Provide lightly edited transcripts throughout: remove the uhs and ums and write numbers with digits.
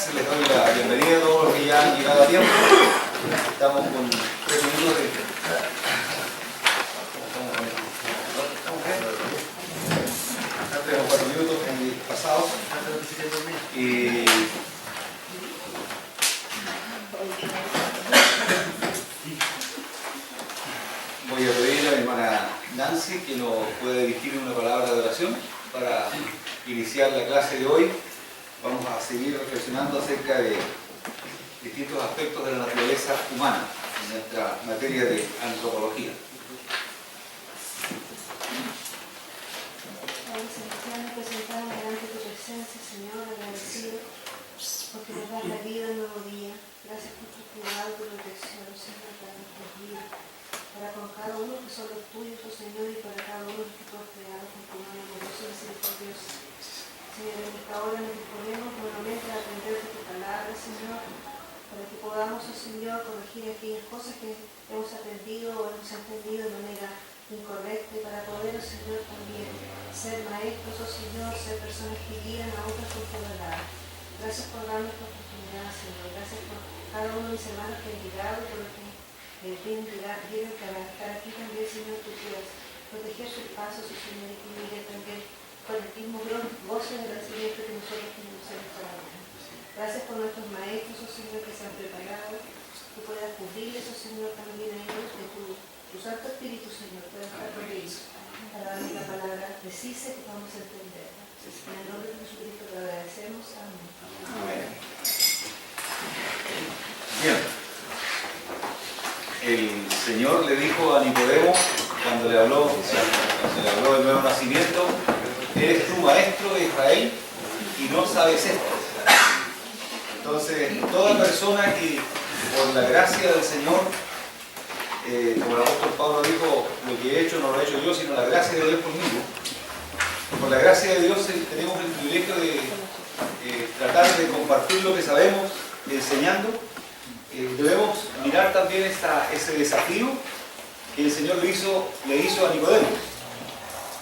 días, les doy la bienvenida a todos los que ya han llegado a tiempo. Estamos con 3 minutos de... Estamos 3 o 4 minutos pasados. Voy a pedir a mi hermana Nancy que nos pueda dirigir una palabra de oración para iniciar la clase de hoy. Vamos a seguir reflexionando acerca de distintos aspectos de la naturaleza humana en nuestra materia de antropología. Padre Celestial, nos presentamos delante de tu presencia, Señor, agradecido porque nos das la vida un nuevo día. Gracias por tu cuidado y tu protección, Señor, para nuestras vidas, para con cada uno que son los tuyos, oh Señor, y para cada uno que tú has creado con tu mano amorosa y misericordiosa. Señor, en esta hora nos disponemos nuevamente a aprender de tu palabra, Señor, para que podamos, oh Señor, corregir aquellas cosas que hemos aprendido o hemos entendido de manera incorrecta y para poder, oh Señor, también ser maestros, oh Señor, ser personas que guían a otras con tu palabra. Gracias por darnos esta oportunidad, Señor. Gracias por cada uno de mis hermanos que han llegado, por los que vienen para estar aquí también, Señor, tú quieras proteger sus pasos, oh Señor, y que mire también con el mismo gozo y agradecimiento que nosotros tenemos en esta hora. Gracias por nuestros maestros, oh Señor, que se han preparado, que puedas cubrirles, oh Señor, también a ellos, de tu Santo Espíritu, Señor, pueda estar con ellos, para darles la palabra precisa que vamos a entender. En el nombre de Jesucristo te agradecemos. Amén. Amén. Bien. El Señor le dijo a Nicodemo, cuando le habló del nuevo nacimiento: eres tu maestro de Israel y no sabes esto. Entonces, toda persona que por la gracia del Señor, como el apóstol Pablo dijo, lo que he hecho no lo he hecho yo, sino la gracia de Dios conmigo. Por la gracia de Dios tenemos el privilegio de tratar de compartir lo que sabemos, enseñando. Debemos mirar también ese desafío que el Señor le hizo a Nicodemo.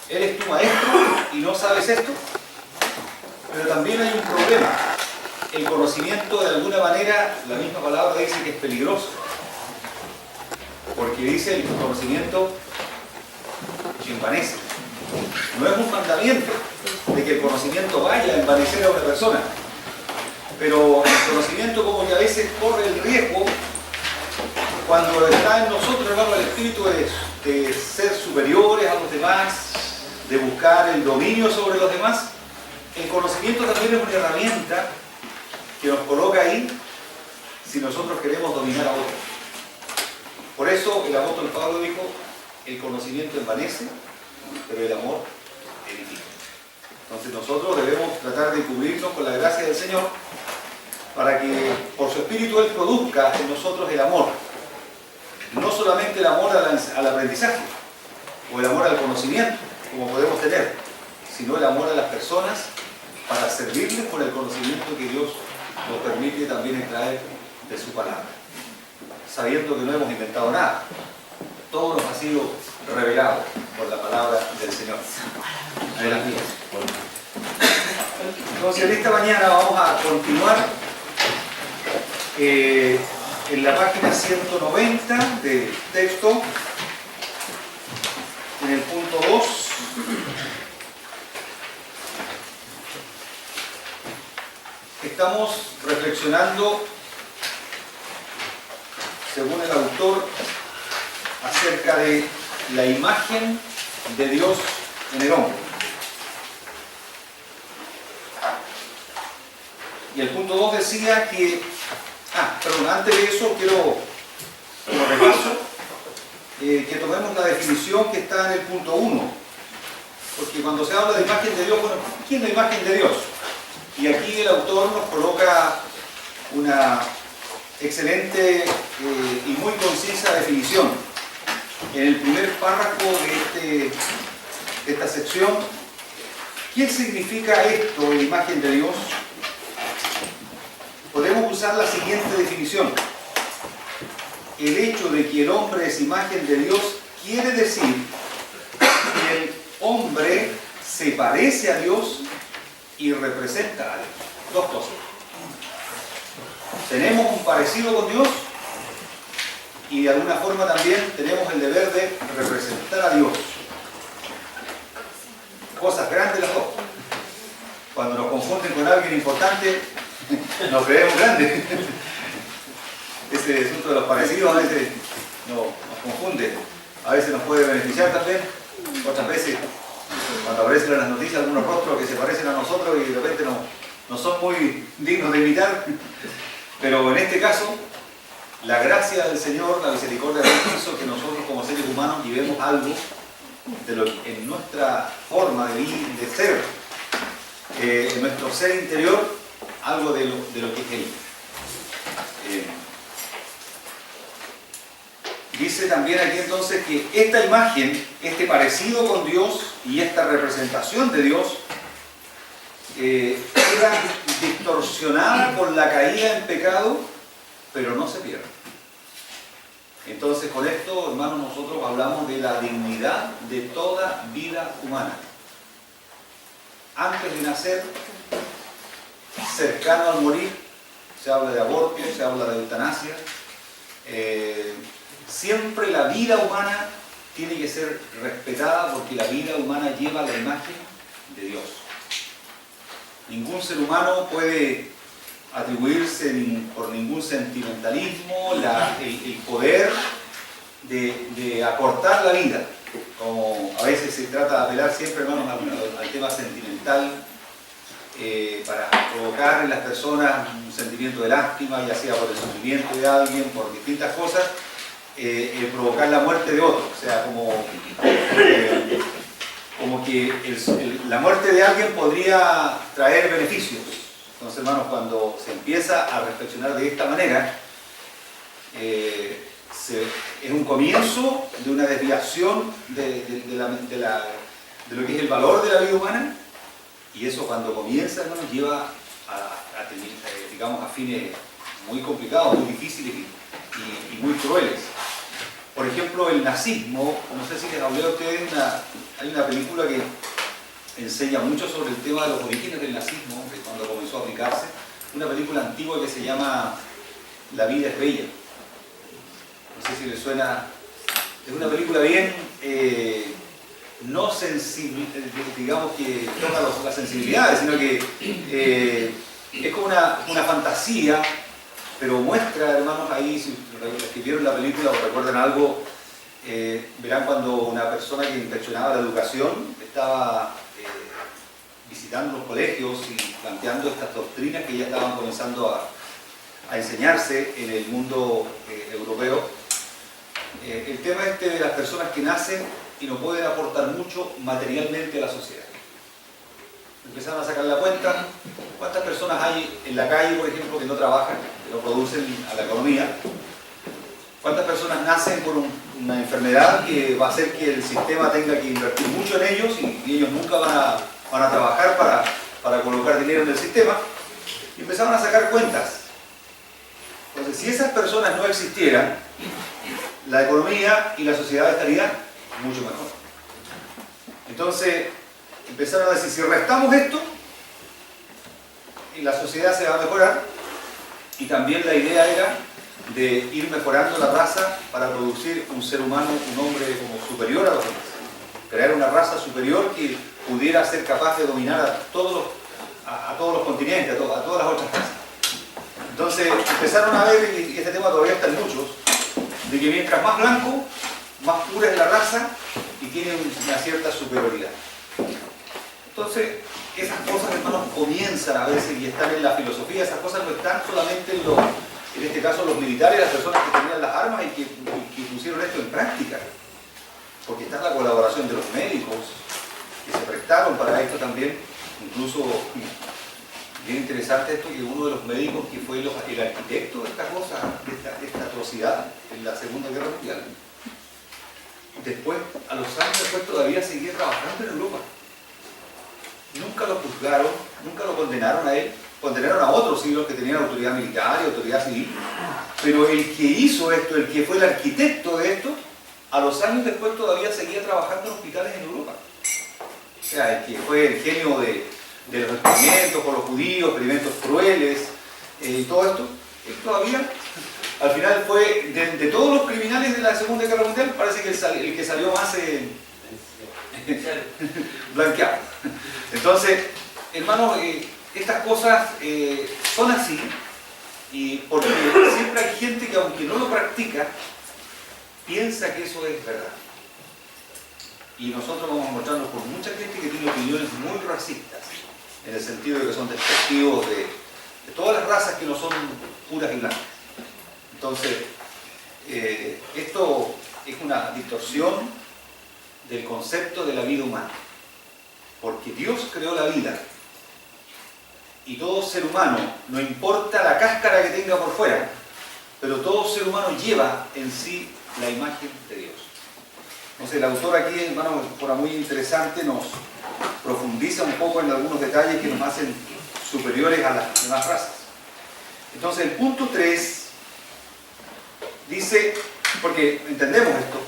Eres tu maestro y no sabes esto. Pero también hay un problema. El conocimiento, de alguna manera, la misma palabra dice que es peligroso. Porque dice el conocimiento envanece. No es un mandamiento de que el conocimiento vaya a envanecer a una persona. Pero el conocimiento como que a veces corre el riesgo, cuando está en nosotros, hermano, el espíritu de ser superiores a los demás, de buscar el dominio sobre los demás. El conocimiento también es una herramienta que nos coloca ahí si nosotros queremos dominar a otros. Por eso el apóstol Pablo dijo: el conocimiento envanece, pero el amor edifica. Entonces nosotros debemos tratar de cubrirnos con la gracia del Señor para que por su Espíritu Él produzca en nosotros el amor. No solamente el amor al aprendizaje o el amor al conocimiento, como podemos tener, sino el amor a las personas para servirles con el conocimiento que Dios nos permite también extraer de su palabra, sabiendo que no hemos inventado nada. Todo nos ha sido revelado por la palabra del Señor. Adelante. Entonces, en esta mañana vamos a continuar en la página 190 del texto, en el punto 2. Estamos reflexionando, según el autor, acerca de la imagen de Dios en el hombre. Y el punto 2 decía que... antes de eso quiero, como repaso, que tomemos la definición que está en el punto 1. Porque cuando se habla de imagen de Dios, bueno, ¿quién es la imagen de Dios? Y aquí el autor nos coloca una excelente y muy concisa definición. En el primer párrafo de esta sección, ¿qué significa esto, la imagen de Dios? Podemos usar la siguiente definición. El hecho de que el hombre es imagen de Dios quiere decir que el hombre se parece a Dios y representa a Dios. Dos cosas. tenemos un parecido con Dios y de alguna forma también tenemos el deber de representar a Dios. Cosas grandes las dos. Cuando nos confunden con alguien importante, nos creemos grandes. Ese asunto de los parecidos a veces nos confunde. A veces nos puede beneficiar también. Otras veces, cuando aparecen en las noticias algunos rostros que se parecen a nosotros y de repente no son muy dignos de imitar. Pero en este caso, la gracia del Señor, la misericordia de Dios hizo que nosotros como seres humanos llevemos algo de lo que en nuestra forma de vivir, de ser, en nuestro ser interior, algo de lo que es Él. Dice también aquí entonces que esta imagen, este parecido con Dios y esta representación de Dios queda distorsionada por la caída en pecado, pero no se pierde. Entonces con esto, hermanos, nosotros hablamos de la dignidad de toda vida humana. Antes de nacer, cercano al morir, se habla de aborto, se habla de eutanasia. Siempre la vida humana tiene que ser respetada porque la vida humana lleva la imagen de Dios. Ningún ser humano puede atribuirse por ningún sentimentalismo el poder de acortar la vida, como a veces se trata de apelar siempre, hermanos, al tema sentimental, para provocar en las personas un sentimiento de lástima, ya sea por el sufrimiento de alguien, por distintas cosas, provocar la muerte de otro, o sea, como que la muerte de alguien podría traer beneficios. Entonces, hermanos, cuando se empieza a reflexionar de esta manera, es un comienzo de una desviación de lo que es el valor de la vida humana, y eso cuando comienza, hermanos, lleva digamos, a fines muy complicados, muy difíciles y muy crueles. Por ejemplo, el nazismo, no sé si les hablé a ustedes, hay una película que enseña mucho sobre el tema de los orígenes del nazismo, que cuando comenzó a aplicarse, una película antigua que se llama La vida es bella. No sé si les suena, es una película bien, no sensible, digamos que toca las sensibilidades, sino que es como una fantasía, pero muestra, hermanos, ahí, si los que vieron la película o recuerdan algo, verán cuando una persona que inspeccionaba la educación estaba visitando los colegios y planteando estas doctrinas que ya estaban comenzando a enseñarse en el mundo europeo. El tema de las personas que nacen y no pueden aportar mucho materialmente a la sociedad. Empezaron a sacar la cuenta, ¿cuántas personas hay en la calle, por ejemplo, que no trabajan, que no producen a la economía? ¿Cuántas personas nacen con una enfermedad que va a hacer que el sistema tenga que invertir mucho en ellos y ellos nunca van a trabajar para colocar dinero en el sistema? Y empezaron a sacar cuentas. Entonces, si esas personas no existieran, la economía y la sociedad estarían mucho mejor. Entonces, empezaron a decir, si restamos esto, y la sociedad se va a mejorar, y también la idea era de ir mejorando la raza para producir un ser humano, un hombre como superior a los demás. Crear una raza superior que pudiera ser capaz de dominar a todos los continentes, a todas las otras razas. Entonces empezaron a ver, y este tema todavía está en muchos, de que mientras más blanco, más pura es la raza y tiene una cierta superioridad. Entonces, esas cosas, hermanos, comienzan a veces y están en la filosofía. Esas cosas no están solamente en este caso los militares, las personas que tenían las armas y que pusieron esto en práctica. Porque está la colaboración de los médicos que se prestaron para esto también. Incluso, bien interesante esto, que uno de los médicos que fue el arquitecto de esta cosa, de esta atrocidad en la Segunda Guerra Mundial, después, a los años después, todavía seguía trabajando en Europa. Nunca lo juzgaron, nunca lo condenaron a él. Condenaron a otros, sí, los que tenían autoridad militar y autoridad civil. Pero el que hizo esto, el que fue el arquitecto de esto, a los años después todavía seguía trabajando en hospitales en Europa. O sea, el que fue el genio de los experimentos con los judíos, experimentos crueles, y todo esto, Él todavía, al final fue, de todos los criminales de la Segunda Guerra Mundial, parece que el que salió más blanqueado. Entonces, hermanos, estas cosas son así, y porque siempre hay gente que, aunque no lo practica, piensa que eso es verdad. Y nosotros vamos a mostrarnos por mucha gente que tiene opiniones muy racistas, en el sentido de que son despectivos de todas las razas que no son puras y blancas. Entonces, esto es una distorsión del concepto de la vida humana, porque Dios creó la vida, y todo ser humano, no importa la cáscara que tenga por fuera, pero todo ser humano lleva en sí la imagen de Dios. Entonces, el autor aquí, hermano, de forma muy interesante, nos profundiza un poco en algunos detalles que nos hacen superiores a las demás razas. Entonces, el punto 3 dice, porque entendemos esto,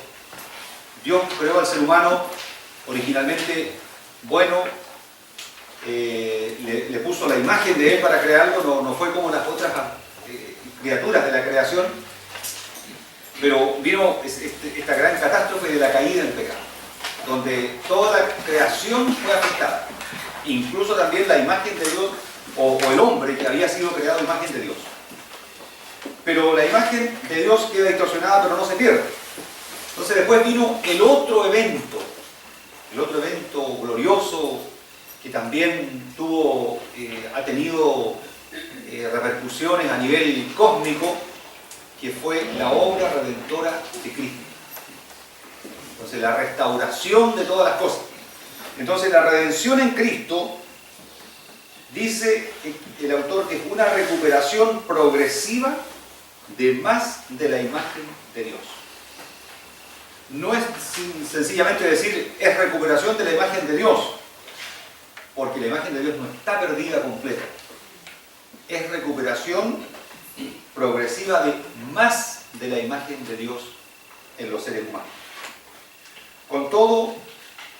Dios creó al ser humano originalmente bueno, le puso la imagen de él para crearlo, no fue como las otras criaturas de la creación, pero vino esta gran catástrofe de la caída en pecado, donde toda la creación fue afectada, incluso también la imagen de Dios, o el hombre que había sido creado imagen de Dios. Pero la imagen de Dios queda distorsionada, pero no se pierde. Entonces después vino el otro evento glorioso, que también ha tenido repercusiones a nivel cósmico, que fue la obra redentora de Cristo. Entonces, la restauración de todas las cosas. Entonces, la redención en Cristo, dice el autor, que es una recuperación progresiva de más de la imagen de Dios. No es sencillamente decir, es recuperación de la imagen de Dios, porque la imagen de Dios no está perdida completa. Es recuperación progresiva de más de la imagen de Dios en los seres humanos. Con todo,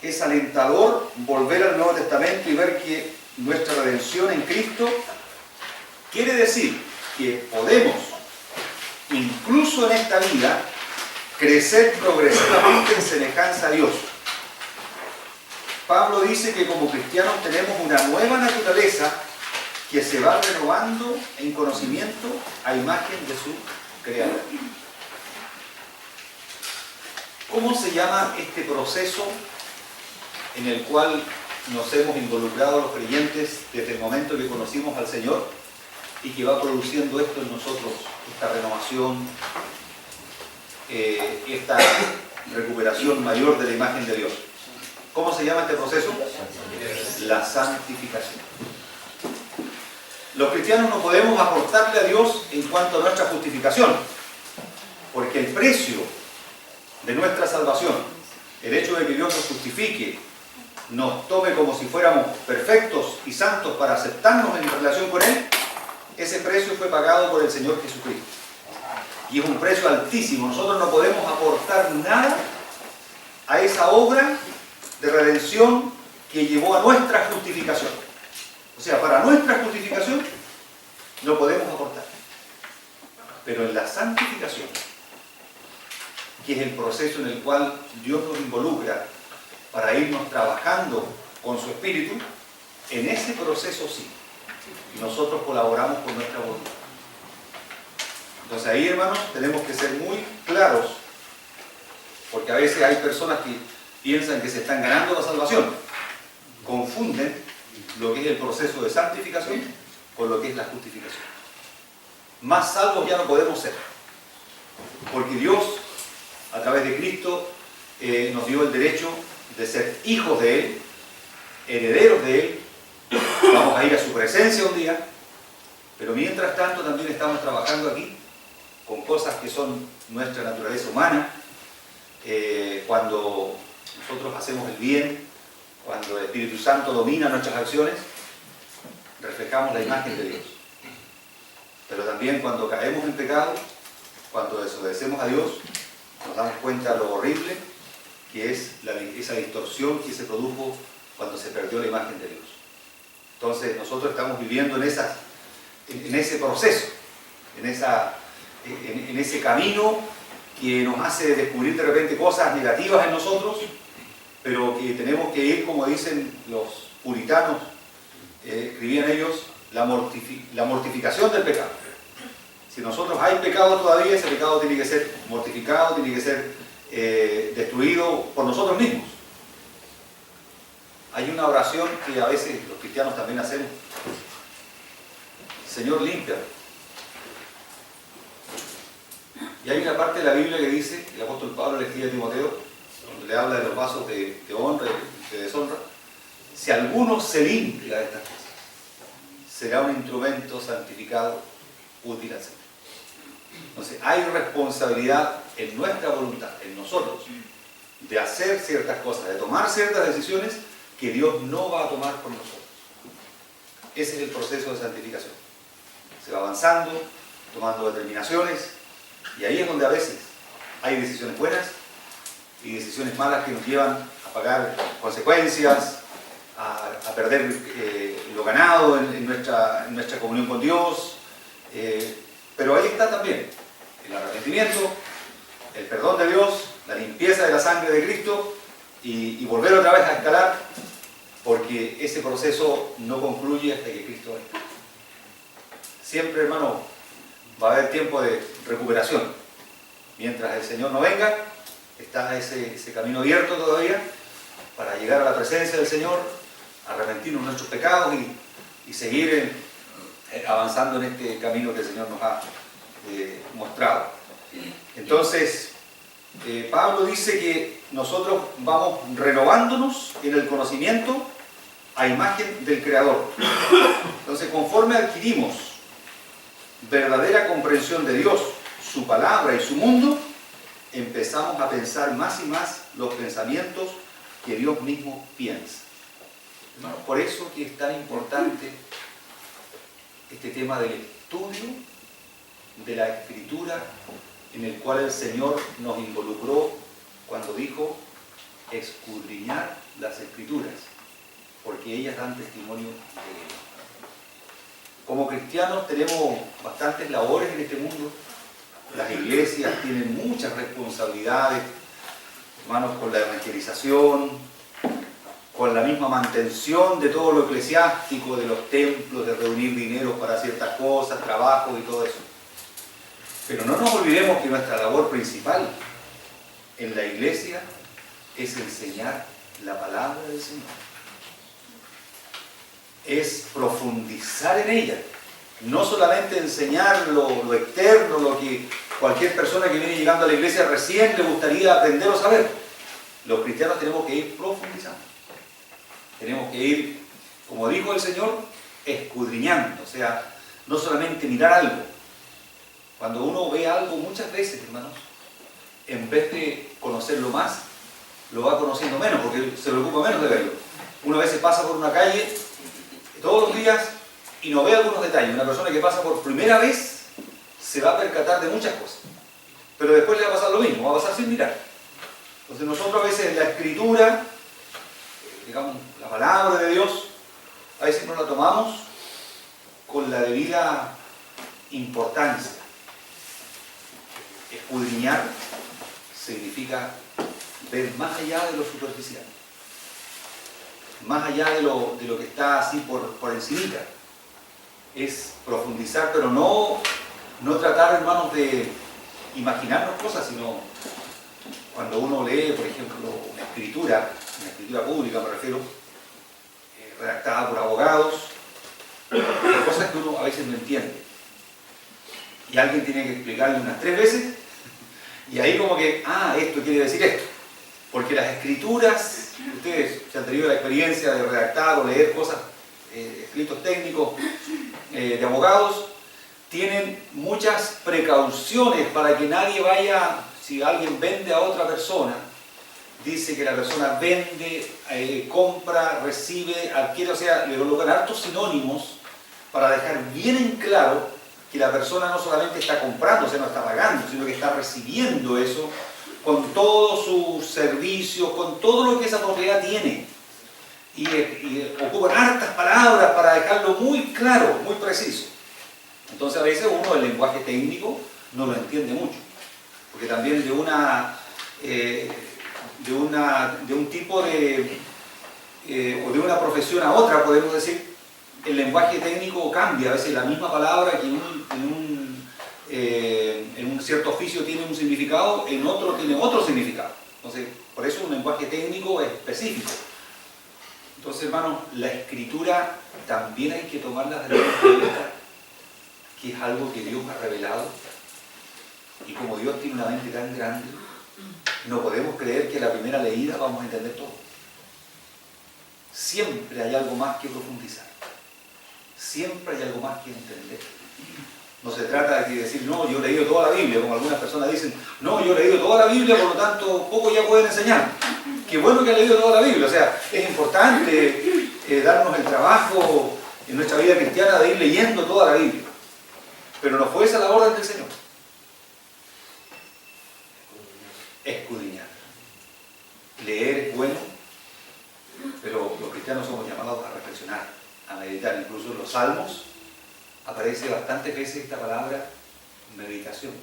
es alentador volver al Nuevo Testamento y ver que nuestra redención en Cristo quiere decir que podemos, incluso en esta vida, crecer progresivamente en semejanza a Dios. Pablo dice que como cristianos tenemos una nueva naturaleza que se va renovando en conocimiento a imagen de su Creador. ¿Cómo se llama este proceso en el cual nos hemos involucrado los creyentes desde el momento que conocimos al Señor y que va produciendo esto en nosotros, esta renovación, esta recuperación mayor de la imagen de Dios? ¿Cómo se llama este proceso? La santificación. Los cristianos no podemos aportarle a Dios en cuanto a nuestra justificación, porque el precio de nuestra salvación, el hecho de que Dios nos justifique, nos tome como si fuéramos perfectos y santos para aceptarnos en relación con Él, ese precio fue pagado por el Señor Jesucristo. Y es un precio altísimo. Nosotros no podemos aportar nada a esa obra de redención que llevó a nuestra justificación. O sea, para nuestra justificación no podemos aportar. Pero en la santificación, que es el proceso en el cual Dios nos involucra para irnos trabajando con su Espíritu, en ese proceso sí, nosotros colaboramos con nuestra voluntad. Entonces ahí, hermanos, tenemos que ser muy claros, porque a veces hay personas que piensan que se están ganando la salvación, confunden lo que es el proceso de santificación con lo que es la justificación. Más salvos ya no podemos ser, porque Dios, a través de Cristo, nos dio el derecho de ser hijos de Él, herederos de Él. Vamos a ir a su presencia un día, pero mientras tanto también estamos trabajando aquí con cosas que son nuestra naturaleza humana. Cuando nosotros hacemos el bien, cuando el Espíritu Santo domina nuestras acciones, reflejamos la imagen de Dios. Pero también cuando caemos en pecado, cuando desobedecemos a Dios, nos damos cuenta de lo horrible que es esa distorsión que se produjo cuando se perdió la imagen de Dios. Entonces nosotros estamos viviendo en ese proceso. en ese camino que nos hace descubrir de repente cosas negativas en nosotros, pero que tenemos que ir, como dicen los puritanos, escribían ellos, la mortificación del pecado. Si nosotros hay pecado todavía, ese pecado tiene que ser mortificado, tiene que ser destruido por nosotros mismos. Hay una oración que a veces los cristianos también hacemos. Señor, límpiame. Y hay una parte de la Biblia que dice, el apóstol Pablo le escribe a Timoteo, donde le habla de los vasos de honra y de deshonra. Si alguno se limpia de estas cosas, será un instrumento santificado útil al Señor. Entonces, hay responsabilidad en nuestra voluntad, en nosotros, de hacer ciertas cosas, de tomar ciertas decisiones que Dios no va a tomar por nosotros. Ese es el proceso de santificación. Se va avanzando, tomando determinaciones, y ahí es donde a veces hay decisiones buenas y decisiones malas que nos llevan a pagar consecuencias, a perder lo ganado en nuestra comunión con Dios. Pero ahí está también el arrepentimiento, el perdón de Dios, la limpieza de la sangre de Cristo y volver otra vez a escalar, porque ese proceso no concluye hasta que Cristo venga. Siempre, hermano, va a haber tiempo de recuperación. Mientras el Señor no venga, está ese camino abierto todavía para llegar a la presencia del Señor, arrepentirnos de nuestros pecados y seguir avanzando en este camino que el Señor nos ha mostrado. Entonces, Pablo dice que nosotros vamos renovándonos en el conocimiento a imagen del Creador. Entonces, conforme adquirimos verdadera comprensión de Dios, su palabra y su mundo, empezamos a pensar más y más los pensamientos que Dios mismo piensa. Hermanos, por eso que es tan importante este tema del estudio de la Escritura, en el cual el Señor nos involucró cuando dijo escudriñar las Escrituras, porque ellas dan testimonio de Él. Como cristianos tenemos bastantes labores en este mundo. Las iglesias tienen muchas responsabilidades, hermanos, con la evangelización, con la misma mantención de todo lo eclesiástico, de los templos, de reunir dinero para ciertas cosas, trabajos y todo eso. Pero no nos olvidemos que nuestra labor principal en la iglesia es enseñar la palabra del Señor. Es profundizar en ella. No solamente enseñar lo externo, lo que cualquier persona que viene llegando a la iglesia recién le gustaría aprender o saber. Los cristianos tenemos que ir profundizando. Tenemos que ir, como dijo el Señor, escudriñando. O sea, no solamente mirar algo. Cuando uno ve algo muchas veces, hermanos, en vez de conocerlo más, lo va conociendo menos, porque se preocupa menos de verlo. Uno a veces pasa por una calle todos los días y no ve algunos detalles. Una persona que pasa por primera vez se va a percatar de muchas cosas, pero después le va a pasar lo mismo, va a pasar sin mirar. Entonces nosotros a veces la Escritura, digamos, la palabra de Dios, a veces no la tomamos con la debida importancia. Escudriñar significa ver más allá de lo superficial, más allá de lo que está así por encimita. Es profundizar, pero no tratar, hermanos, de imaginarnos cosas, sino cuando uno lee, por ejemplo, una escritura pública me refiero, redactada por abogados, hay cosas que uno a veces no entiende. Y alguien tiene que explicarle unas 3 veces, y ahí como que, esto quiere decir esto. Porque las escrituras, ustedes se han tenido la experiencia de redactar o leer cosas, escritos técnicos de abogados, tienen muchas precauciones para que nadie vaya, si alguien vende a otra persona, dice que la persona vende, compra, recibe, adquiere, o sea, le colocan hartos sinónimos para dejar bien en claro que la persona no solamente está comprando, o sea, no está pagando, sino que está recibiendo eso con todos sus servicios, con todo lo que esa propiedad tiene. Y ocupan hartas palabras para dejarlo muy claro, muy preciso. Entonces a veces uno el lenguaje técnico no lo entiende mucho, porque también de un tipo de o de una profesión a otra, podemos decir, el lenguaje técnico cambia. A veces la misma palabra que en un cierto oficio tiene un significado, en otro tiene otro significado. Entonces, por eso un lenguaje técnico es específico. Entonces, hermanos, la escritura también hay que tomarla desde el punto de vista que es algo que Dios ha revelado. Y como Dios tiene una mente tan grande, no podemos creer que a la primera leída vamos a entender todo. Siempre hay algo más que profundizar. Siempre hay algo más que entender. No se trata de decir, no, yo he leído toda la Biblia, como algunas personas dicen, no, yo he leído toda la Biblia, por lo tanto, poco ya pueden enseñar. Qué bueno que ha leído toda la Biblia. O sea, es importante darnos el trabajo en nuestra vida cristiana de ir leyendo toda la Biblia. Pero no fue esa la orden del Señor. Escudriñar. Leer es bueno, pero los cristianos somos llamados a reflexionar, a meditar. Incluso en los Salmos aparece bastantes veces esta palabra meditación.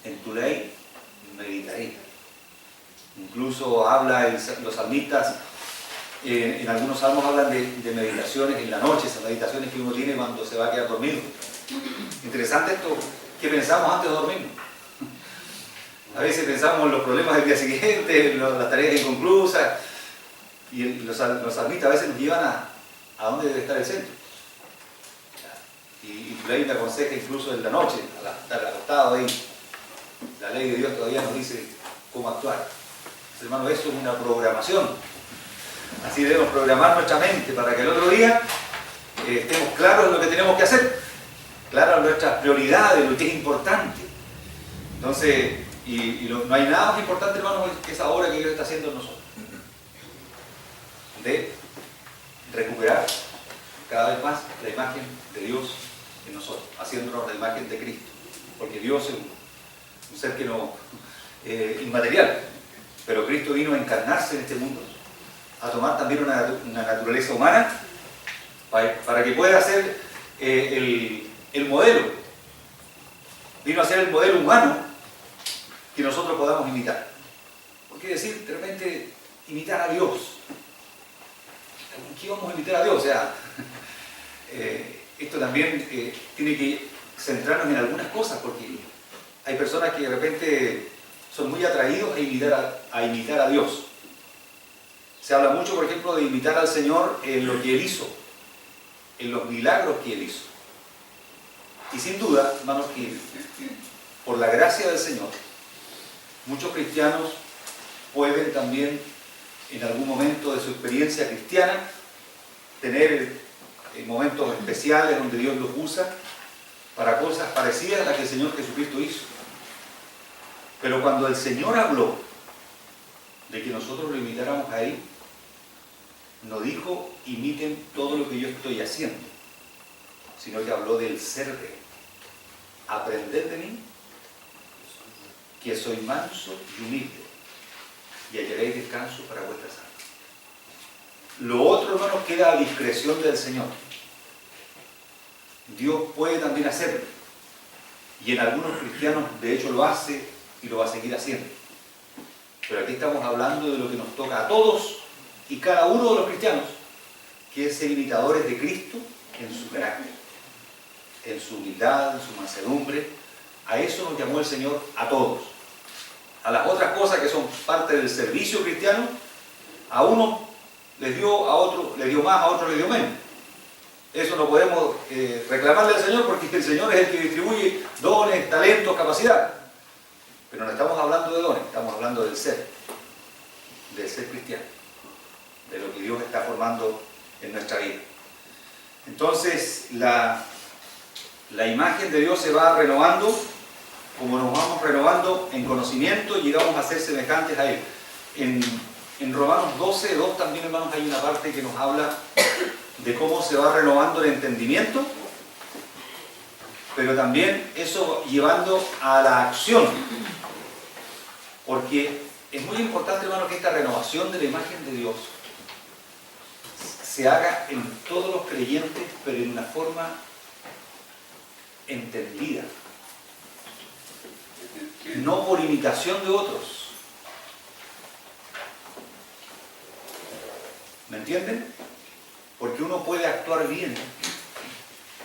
En tu ley meditaré. Incluso los salmistas, en algunos salmos hablan de meditaciones en la noche, esas meditaciones que uno tiene cuando se va a quedar dormido. Interesante esto, ¿qué pensamos antes de dormir? A veces pensamos en los problemas del día siguiente, en las tareas inconclusas, y los salmistas a veces nos llevan a dónde debe estar el centro. Y tu ley te aconseja incluso en la noche, al estar acostado ahí. La ley de Dios todavía nos dice cómo actuar. Hermano, eso es una programación. Así debemos programar nuestra mente para que el otro día estemos claros en lo que tenemos que hacer, claras en nuestras prioridades, lo que es importante. Entonces, no hay nada más importante, hermano, que esa obra que Dios está haciendo en nosotros. De recuperar cada vez más la imagen de Dios en nosotros, haciéndonos la imagen de Cristo. Porque Dios es un ser que no inmaterial, pero Cristo vino a encarnarse en este mundo, a tomar también una naturaleza humana, para que pueda ser el modelo. Vino a ser el modelo humano que nosotros podamos imitar. Porque decir, de repente, imitar a Dios. ¿Qué vamos a imitar a Dios? O sea, esto también tiene que centrarnos en algunas cosas, porque hay personas que de repente son muy atraídos a imitar a Dios. Se habla mucho, por ejemplo, de imitar al Señor en lo que Él hizo, en los milagros que Él hizo. Y sin duda, hermanos, que por la gracia del Señor, muchos cristianos pueden también, en algún momento de su experiencia cristiana, tener momentos especiales donde Dios los usa para cosas parecidas a las que el Señor Jesucristo hizo. Pero cuando el Señor habló de que nosotros lo imitáramos a Él, no dijo, imiten todo lo que yo estoy haciendo, sino que habló del ser de Él. Aprended de mí, que soy manso y humilde, y hallaréis descanso para vuestras almas. Lo otro, hermanos, queda a discreción del Señor. Dios puede también hacerlo, y en algunos cristianos de hecho lo hace y lo va a seguir haciendo. Pero aquí estamos hablando de lo que nos toca a todos y cada uno de los cristianos, que es ser imitadores de Cristo en su carácter, en su humildad, en su mansedumbre. A eso nos llamó el Señor a todos. A las otras cosas que son parte del servicio cristiano, a uno les dio, a otro le dio más, a otro le dio menos. Eso no podemos reclamarle al Señor, porque el Señor es el que distribuye dones, talentos, capacidad. Pero no estamos hablando de dones, estamos hablando del ser cristiano, de lo que Dios está formando en nuestra vida. Entonces, la imagen de Dios se va renovando, como nos vamos renovando en conocimiento, llegamos a ser semejantes a Él. En Romanos 12:2 también, hermanos, hay una parte que nos habla de cómo se va renovando el entendimiento, pero también eso llevando a la acción. Porque es muy importante, hermano, que esta renovación de la imagen de Dios se haga en todos los creyentes, pero en una forma entendida, no por imitación de otros. ¿Me entienden? Porque uno puede actuar bien,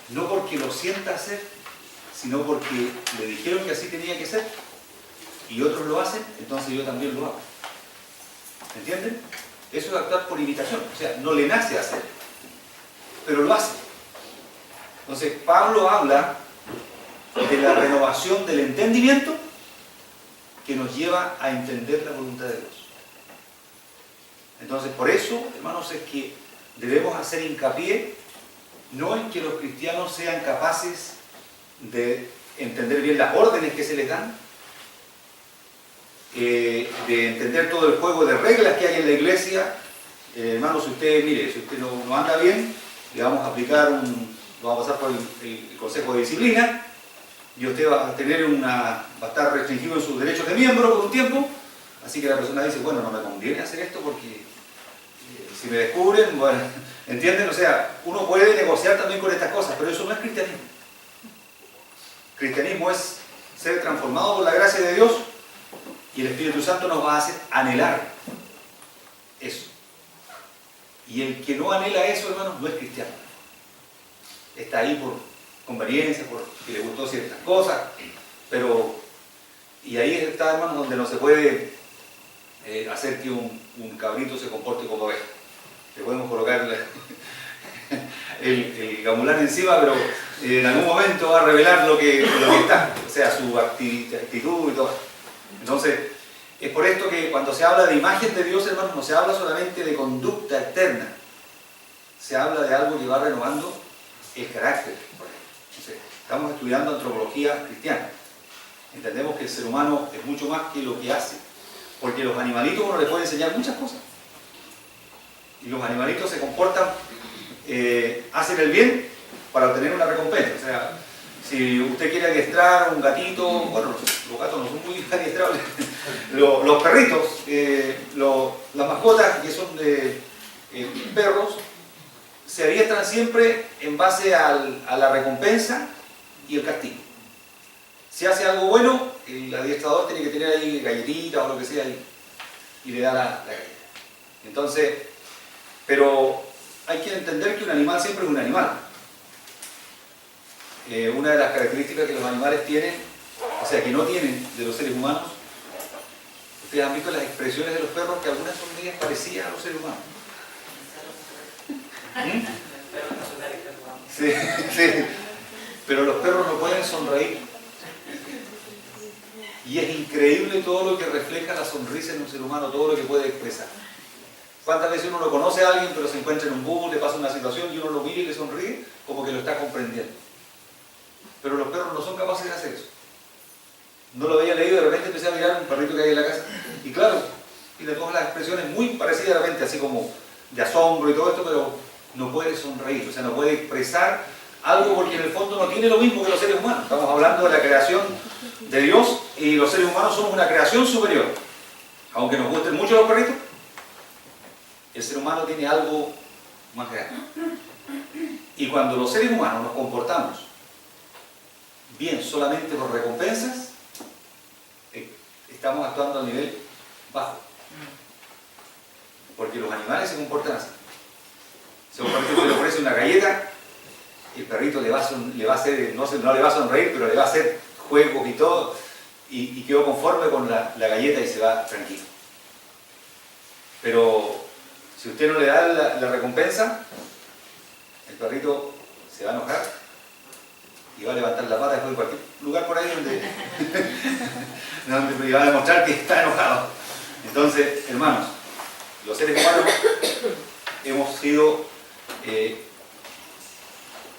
no porque lo sienta hacer, sino porque le dijeron que así tenía que ser, y otros lo hacen, entonces yo también lo hago. ¿Me entienden? Eso es actuar por imitación, o sea, no le nace hacer, pero lo hace. Entonces, Pablo habla de la renovación del entendimiento que nos lleva a entender la voluntad de Dios. Entonces, por eso, hermanos, es que debemos hacer hincapié no en que los cristianos sean capaces de entender bien las órdenes que se les dan, de entender todo el juego de reglas que hay en la iglesia. Hermanos, si usted, mire, si usted no anda bien, le vamos a aplicar lo vamos a pasar por el Consejo de Disciplina, y usted va a estar restringido en sus derechos de miembro por un tiempo, así que la persona dice, bueno, no me conviene hacer esto porque si me descubren, bueno, ¿entienden? O sea, uno puede negociar también con estas cosas, pero eso no es cristianismo. Cristianismo es ser transformado por la gracia de Dios, y el Espíritu Santo nos va a hacer anhelar eso. Y el que no anhela eso, hermanos, no es cristiano. Está ahí por conveniencia, porque le gustó ciertas cosas, pero... Y ahí está, hermanos, donde no se puede hacer que un cabrito se comporte como oveja. Le podemos colocar el gamulán encima, pero en algún momento va a revelar lo que está, o sea, su actitud y todo. Entonces, es por esto que cuando se habla de imagen de Dios, hermanos, no se habla solamente de conducta externa, se habla de algo que va renovando el carácter. Entonces, estamos estudiando antropología cristiana. Entendemos que el ser humano es mucho más que lo que hace, porque los animalitos uno les puede enseñar muchas cosas. Y los animalitos se comportan, hacen el bien para obtener una recompensa. O sea, si usted quiere adiestrar un gatito, bueno, los gatos no son muy adiestrables, los perritos, las mascotas que son de perros, se adiestran siempre en base a la recompensa y el castigo. Si hace algo bueno, el adiestrador tiene que tener ahí galletitas o lo que sea y le da la galleta. Entonces, pero hay que entender que un animal siempre es un animal. Una de las características que los animales tienen, o sea, que no tienen de los seres humanos, ustedes han visto las expresiones de los perros, que algunas son medias parecidas a los seres humanos. Sí, sí. Pero los perros no pueden sonreír. Y es increíble todo lo que refleja la sonrisa en un ser humano, todo lo que puede expresar. ¿Cuántas veces uno no conoce a alguien, pero se encuentra en un bus, le pasa una situación y uno lo mira y le sonríe, como que lo está comprendiendo? Pero los perros no son capaces de hacer eso. No lo había leído, de repente empecé a mirar un perrito que hay en la casa, y claro, tiene todas las expresiones muy parecidas de repente, así como de asombro y todo esto, pero no puede sonreír, o sea, no puede expresar algo porque en el fondo no tiene lo mismo que los seres humanos. Estamos hablando de la creación de Dios y los seres humanos somos una creación superior. Aunque nos gusten mucho los perritos, el ser humano tiene algo más grande. Y cuando los seres humanos nos comportamos bien solamente por recompensas, estamos actuando a nivel bajo. Porque los animales se comportan así. Si a un perrito se le ofrece una galleta, el perrito le va a hacer, no le va a sonreír, pero le va a hacer juegos y todo, y quedó conforme con la galleta y se va tranquilo. Pero si usted no le da la recompensa, el perrito se va a enojar y va a levantar la pata después de cualquier lugar por ahí donde va a demostrar que está enojado. Entonces, hermanos, los seres humanos hemos sido,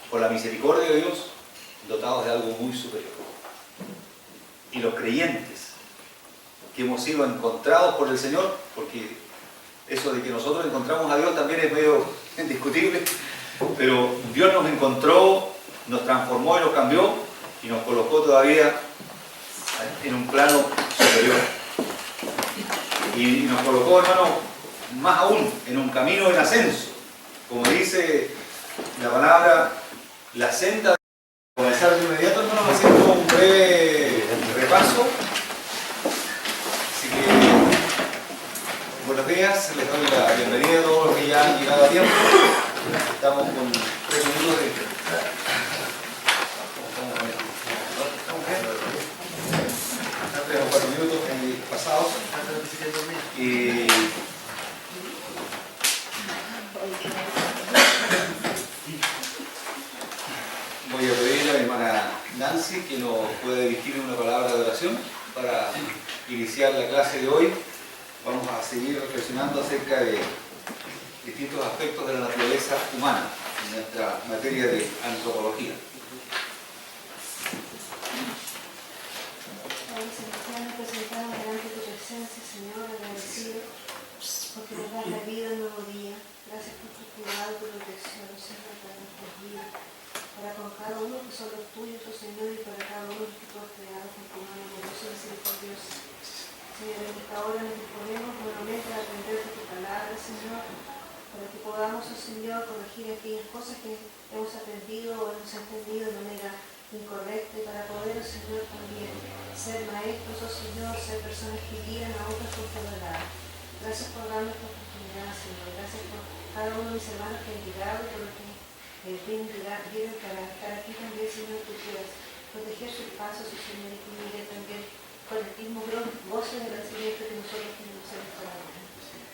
por la misericordia de Dios, dotados de algo muy superior. Y los creyentes que hemos sido encontrados por el Señor, porque eso de que nosotros encontramos a Dios también es medio indiscutible, pero Dios nos encontró, nos transformó y nos cambió y nos colocó todavía en un plano superior. Y nos colocó, hermano, más aún, en un camino en ascenso. Como dice la palabra, la senda de comenzar de inmediato Buenos días, les doy la bienvenida a todos los que ya han llegado a tiempo. Estamos con 3 minutos de... ¿Estamos bien? 3 o 4 minutos pasados. Voy a pedir a mi hermana Nancy que nos pueda dirigir una palabra de oración para iniciar la clase de hoy. Vamos a seguir reflexionando acerca de distintos aspectos de la naturaleza humana en nuestra materia de antropología. Padre Celestial, nos presentamos delante de tu presencia, Señor, agradecido porque nos das la vida un nuevo día. Gracias por tu cuidado, tu protección, Señor, para nuestras vidas, para con cada uno que son los tuyos, oh Señor, y para cada uno que tú has creado con tu mano amorosa y misericordiosa. Señor, en esta hora nos disponemos nuevamente a aprender de tu palabra, Señor, para que podamos, oh Señor, corregir aquellas cosas que hemos aprendido o hemos entendido de manera incorrecta y para poder, oh Señor, también ser maestros, oh Señor, ser personas que guían a otros con tu verdad. Gracias por darnos esta oportunidad, Señor. Gracias por cada uno de mis hermanos que han llegado, por los que vienen para estar aquí también, Señor, que quieras proteger sus pasos, oh Señor, y que mire también con el mismo gozo de agradecimiento que nosotros tenemos en esta hora.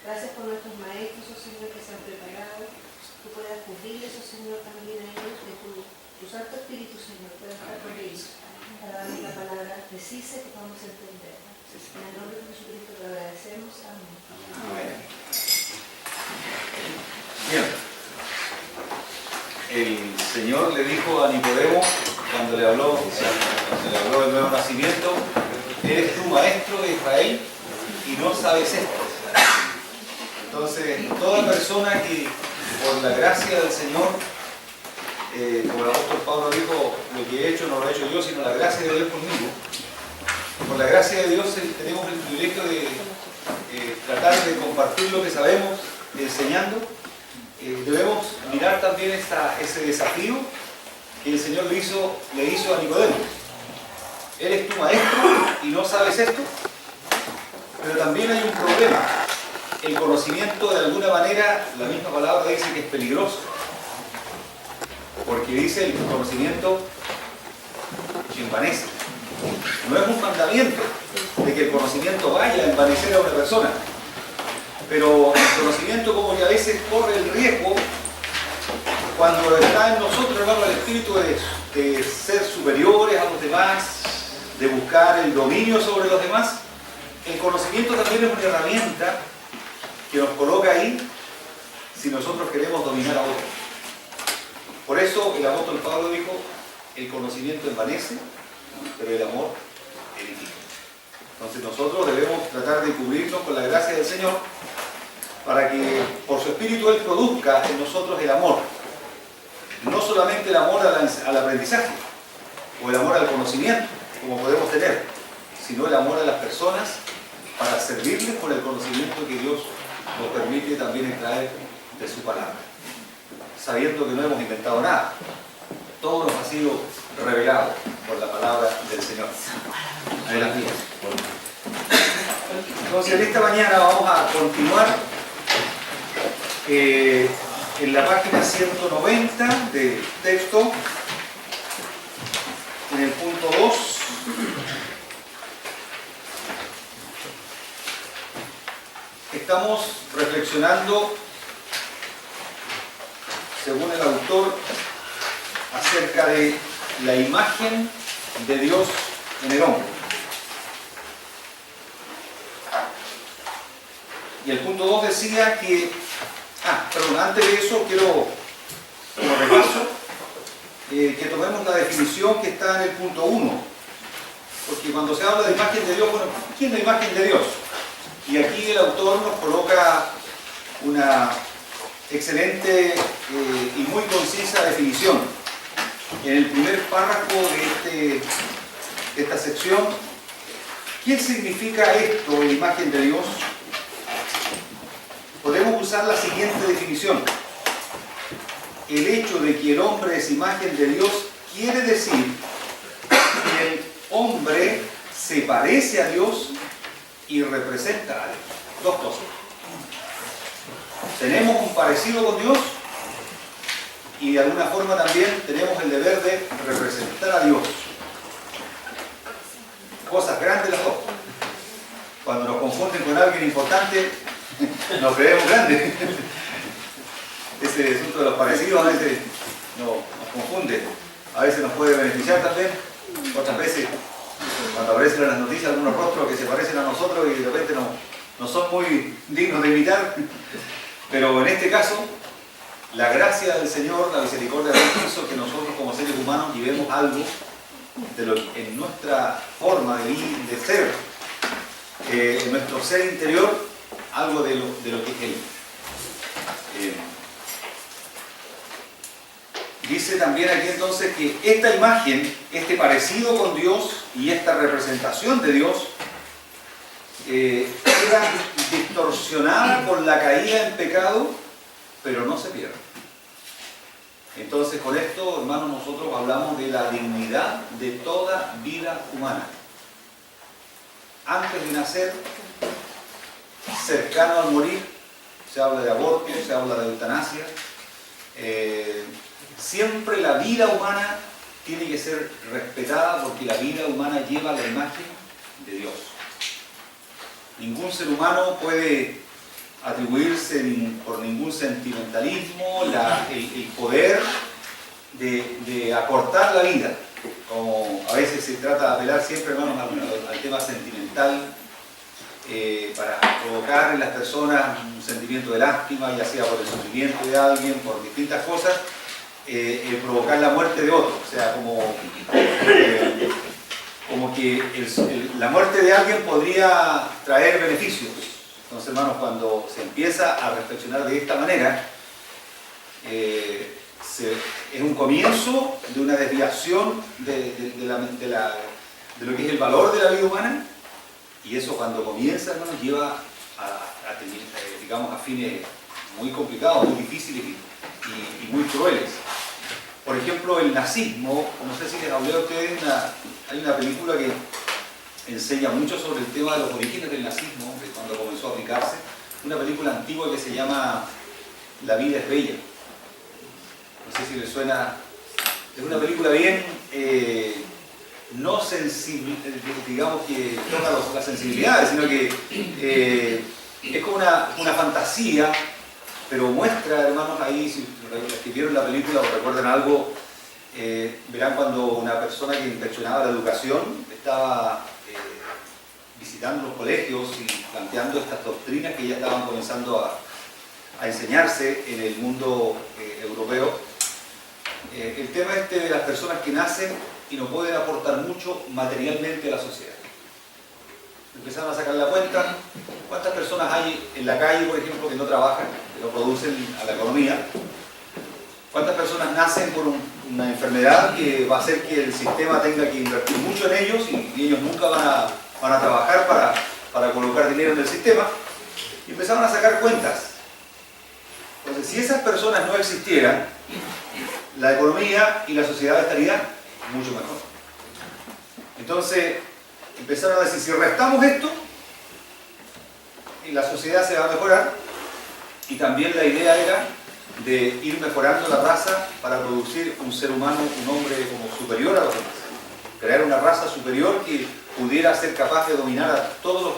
Gracias por nuestros maestros, oh Señor, que se han preparado. Tú puedas cubrirles, oh Señor, también a ellos, de tu Santo Espíritu, Señor, pueda estar con ellos para darles la palabra precisa que podamos entender. En el nombre de Jesucristo te agradecemos. Amén. Amén. Bien. El Señor le dijo a Nicodemo, cuando le habló del nuevo nacimiento: eres tu maestro de Israel y no sabes esto. Entonces, toda persona que por la gracia del Señor, como el apóstol Pablo dijo, lo que he hecho no lo he hecho yo, sino la gracia de Dios conmigo. Por la gracia de Dios tenemos el privilegio de tratar de compartir lo que sabemos, enseñando. Debemos mirar también ese desafío que el Señor le hizo a Nicodemo. Eres tu maestro y no sabes esto. Pero también hay un problema. El conocimiento, de alguna manera, la misma palabra dice que es peligroso. Porque dice el conocimiento envanece. No es un mandamiento de que el conocimiento vaya a envanecer a una persona. Pero el conocimiento, como que a veces corre el riesgo, cuando está en nosotros, hermano, el espíritu de ser superiores a los demás, de buscar el dominio sobre los demás. El conocimiento también es una herramienta que nos coloca ahí si nosotros queremos dominar a otros. Por eso el apóstol Pablo dijo: el conocimiento envanece, pero el amor edifica. Entonces nosotros debemos tratar de cubrirnos con la gracia del Señor para que por su Espíritu Él produzca en nosotros el amor. No solamente el amor al aprendizaje o el amor al conocimiento, como podemos tener, sino el amor a las personas para servirles con el conocimiento que Dios nos permite también extraer de su palabra. Sabiendo que no hemos inventado nada. Todo nos ha sido revelado por la palabra del Señor. Adelante. Entonces, en esta mañana vamos a continuar en la página 190 del texto, en el punto 2. Estamos reflexionando, según el autor, acerca de la imagen de Dios en el hombre. Y el punto 2 decía que, antes de eso quiero, como repaso, que tomemos la definición que está en el punto 1. Porque cuando se habla de imagen de Dios, bueno, ¿quién es la imagen de Dios? Y aquí el autor nos coloca una excelente y muy concisa definición. En el primer párrafo de esta sección, ¿qué significa esto, la imagen de Dios? Podemos usar la siguiente definición. El hecho de que el hombre es imagen de Dios quiere decir que el hombre se parece a Dios y representa a Dios. Dos cosas. tenemos un parecido con Dios y de alguna forma también tenemos el deber de representar a Dios. Cosas grandes las dos. Cuando nos confunden con alguien importante, nos creemos grandes. Ese asunto de los parecidos a veces nos confunde. A veces nos puede beneficiar también. Otras veces, cuando aparecen en las noticias algunos rostros que se parecen a nosotros y de repente no son muy dignos de imitar. Pero en este caso, la gracia del Señor, la misericordia de Dios hizo que nosotros como seres humanos llevemos algo de lo que en nuestra forma de ser, en nuestro ser interior, algo de lo que es Él. Dice también aquí entonces que esta imagen, este parecido con Dios y esta representación de Dios queda distorsionada por la caída en pecado, pero no se pierde. Entonces con esto, hermanos, nosotros hablamos de la dignidad de toda vida humana. Antes de nacer, cercano al morir, se habla de aborto, se habla de eutanasia. Siempre la vida humana tiene que ser respetada porque la vida humana lleva la imagen de Dios. Ningún ser humano puede atribuirse por ningún sentimentalismo el poder de acortar la vida. Como a veces se trata de apelar siempre, hermanos, al tema sentimental, para provocar en las personas un sentimiento de lástima, ya sea por el sufrimiento de alguien, por distintas cosas, provocar la muerte de otro. O sea, como que la muerte de alguien podría traer beneficios. Entonces, hermanos, cuando se empieza a reflexionar de esta manera, es un comienzo de una desviación de lo que es el valor de la vida humana, y eso cuando comienza, hermanos, lleva digamos, a fines muy complicados, muy difíciles y muy crueles. Por ejemplo, el nazismo, no sé si les hablé a ustedes, hay una película que enseña mucho sobre el tema de los orígenes del nazismo, de cuando comenzó a aplicarse. Una película antigua que se llama La vida es bella. No sé si les suena. Es una película bien, no sensible, digamos que toca las sensibilidades, sino que es como una fantasía, pero muestra, hermanos, ahí, si los que vieron la película o recuerdan algo, verán cuando una persona que inspeccionaba la educación estaba visitando los colegios y planteando estas doctrinas que ya estaban comenzando a enseñarse en el mundo europeo. El tema de las personas que nacen y no pueden aportar mucho materialmente a la sociedad. Empezaron a sacar la cuenta, ¿cuántas personas hay en la calle, por ejemplo, que no trabajan, que no producen a la economía? ¿Cuántas personas nacen por una enfermedad que va a hacer que el sistema tenga que invertir mucho en ellos y ellos nunca van a trabajar para colocar dinero en el sistema? Y empezaron a sacar cuentas. Entonces, si esas personas no existieran, la economía y la sociedad estarían mucho mejor. Entonces, empezaron a decir, si restamos esto, la sociedad se va a mejorar, y también la idea era de ir mejorando la raza para producir un ser humano, un hombre como superior a los demás. Crear una raza superior que pudiera ser capaz de dominar a todos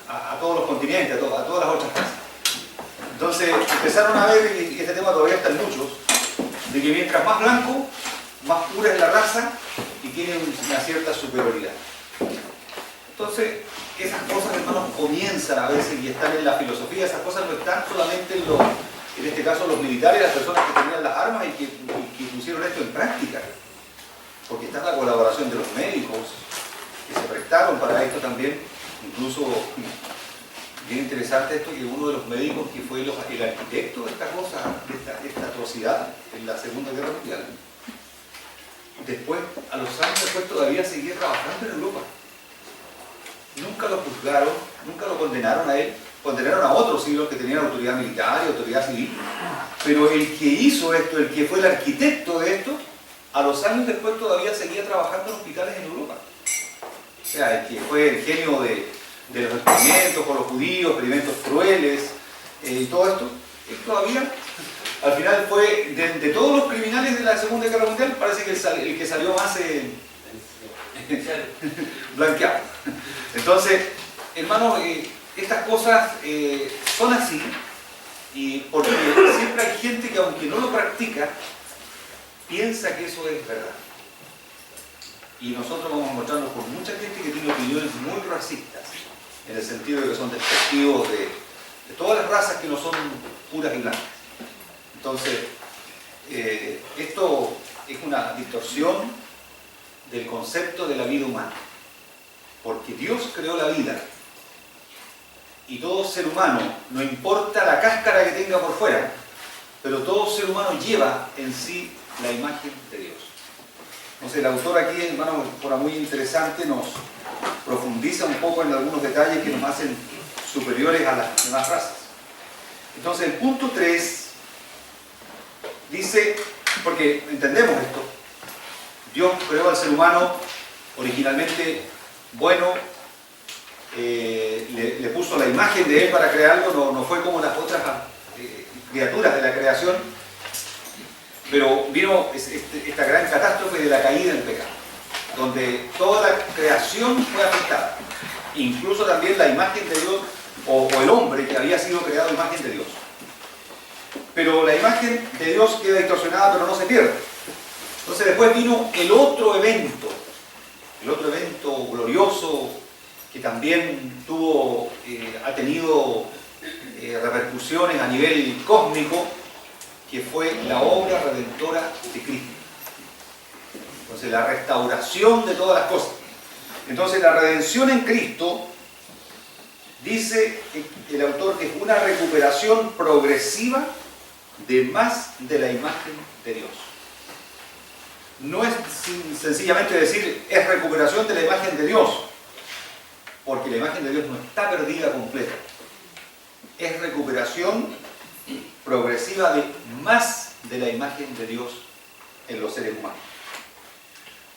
los continentes, a todas las otras razas. Entonces empezaron a ver, y este tema todavía está en muchos, de que mientras más blanco, más pura es la raza y tiene una cierta superioridad. Entonces, esas cosas, hermanos, comienzan a veces y están en la filosofía. Esas cosas no están solamente en este caso los militares, las personas que tenían las armas y que pusieron esto en práctica. Porque está la colaboración de los médicos que se prestaron para esto también. Incluso, bien interesante esto, que uno de los médicos que fue el arquitecto de esta cosa, de esta atrocidad en la Segunda Guerra Mundial, después, a los años después, todavía seguía trabajando en Europa. Nunca lo juzgaron, nunca lo condenaron a él. Condenaron a otros, sí, los que tenían autoridad militar y autoridad civil. Pero el que hizo esto, el que fue el arquitecto de esto, a los años después todavía seguía trabajando en hospitales en Europa. O sea, el que fue el genio de los experimentos con los judíos, experimentos crueles y todo esto, Él todavía, al final fue, de todos los criminales de la Segunda Guerra Mundial, parece que el que salió más blanqueado. Entonces, hermanos, estas cosas son así, y porque siempre hay gente que, aunque no lo practica, piensa que eso es verdad. Y nosotros vamos a encontrarnos con mucha gente que tiene opiniones muy racistas, en el sentido de que son despectivos de todas las razas que no son puras y blancas. Entonces, esto es una distorsión del concepto de la vida humana, porque Dios creó la vida, y todo ser humano, no importa la cáscara que tenga por fuera, pero todo ser humano lleva en sí la imagen de Dios. Entonces, el autor aquí, hermano, de forma muy interesante, nos profundiza un poco en algunos detalles que nos hacen superiores a las demás razas. Entonces, el punto 3 dice, porque entendemos esto, Dios creó al ser humano originalmente bueno, le puso la imagen de él para crearlo, no fue como las otras criaturas de la creación, pero vino esta gran catástrofe de la caída en pecado, donde toda la creación fue afectada, incluso también la imagen de Dios, o el hombre que había sido creado imagen de Dios. Pero la imagen de Dios queda distorsionada, pero no se pierde. Entonces después vino el otro evento glorioso, que también ha tenido repercusiones a nivel cósmico, que fue la obra redentora de Cristo. Entonces, la restauración de todas las cosas. Entonces, la redención en Cristo, dice el autor, que es una recuperación progresiva de más de la imagen de Dios. No es sencillamente decir, es recuperación de la imagen de Dios, porque la imagen de Dios no está perdida completa. Es recuperación progresiva de más de la imagen de Dios en los seres humanos.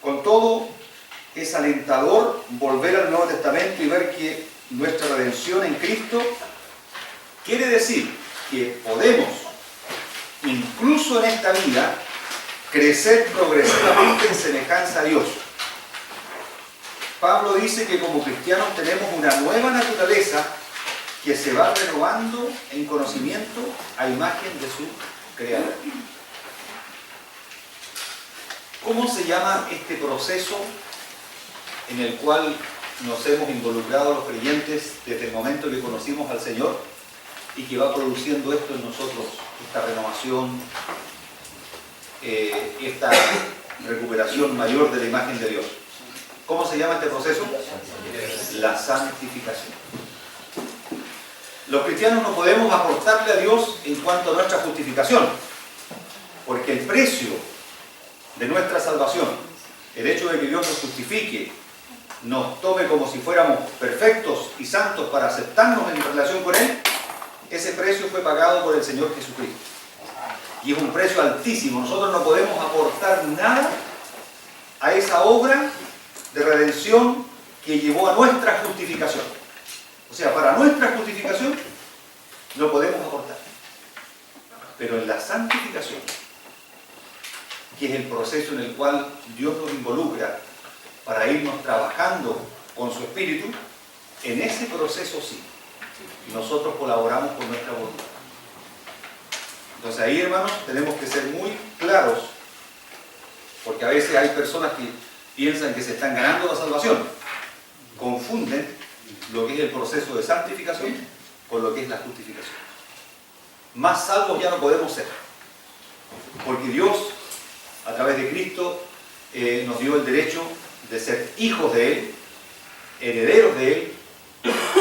Con todo, es alentador volver al Nuevo Testamento y ver que nuestra redención en Cristo quiere decir que podemos, incluso en esta vida, crecer progresivamente en semejanza a Dios. Pablo dice que como cristianos tenemos una nueva naturaleza que se va renovando en conocimiento a imagen de su Creador. ¿Cómo se llama este proceso en el cual nos hemos involucrado los creyentes desde el momento que conocimos al Señor y que va produciendo esto en nosotros, esta renovación, esta recuperación mayor de la imagen de Dios? ¿Cómo se llama este proceso? La santificación. Los cristianos no podemos aportarle a Dios en cuanto a nuestra justificación, porque el precio de nuestra salvación, el hecho de que Dios nos justifique, nos tome como si fuéramos perfectos y santos para aceptarnos en relación con Él, ese precio fue pagado por el Señor Jesucristo. Y es un precio altísimo. Nosotros no podemos aportar nada a esa obra de redención que llevó a nuestra justificación. O sea, para nuestra justificación no podemos aportar. Pero en la santificación, que es el proceso en el cual Dios nos involucra para irnos trabajando con su Espíritu, en ese proceso sí, nosotros colaboramos con nuestra voluntad. Entonces ahí, hermanos, tenemos que ser muy claros, porque a veces hay personas que piensan que se están ganando la salvación, confunden lo que es el proceso de santificación con lo que es la justificación. Más salvos ya no podemos ser, porque Dios, a través de Cristo, nos dio el derecho de ser hijos de Él, herederos de Él.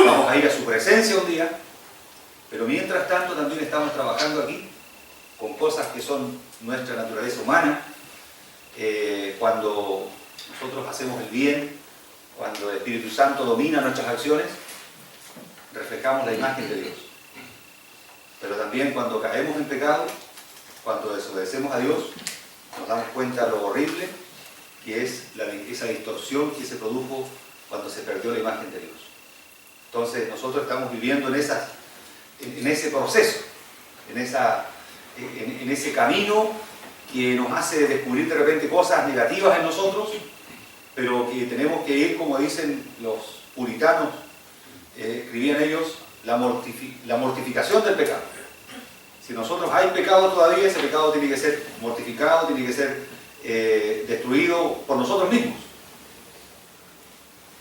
Vamos a ir a su presencia un día, pero mientras tanto también estamos trabajando aquí con cosas que son nuestra naturaleza humana. Cuando nosotros hacemos el bien, cuando el Espíritu Santo domina nuestras acciones, reflejamos la imagen de Dios. Pero también cuando caemos en pecado, cuando desobedecemos a Dios, nos damos cuenta de lo horrible que es esa distorsión que se produjo cuando se perdió la imagen de Dios. Entonces nosotros estamos viviendo en ese proceso. en ese camino que nos hace descubrir de repente cosas negativas en nosotros, pero que tenemos que ir, como dicen los puritanos, escribían ellos, la mortificación del pecado. Si nosotros hay pecado todavía, ese pecado tiene que ser mortificado, tiene que ser destruido por nosotros mismos.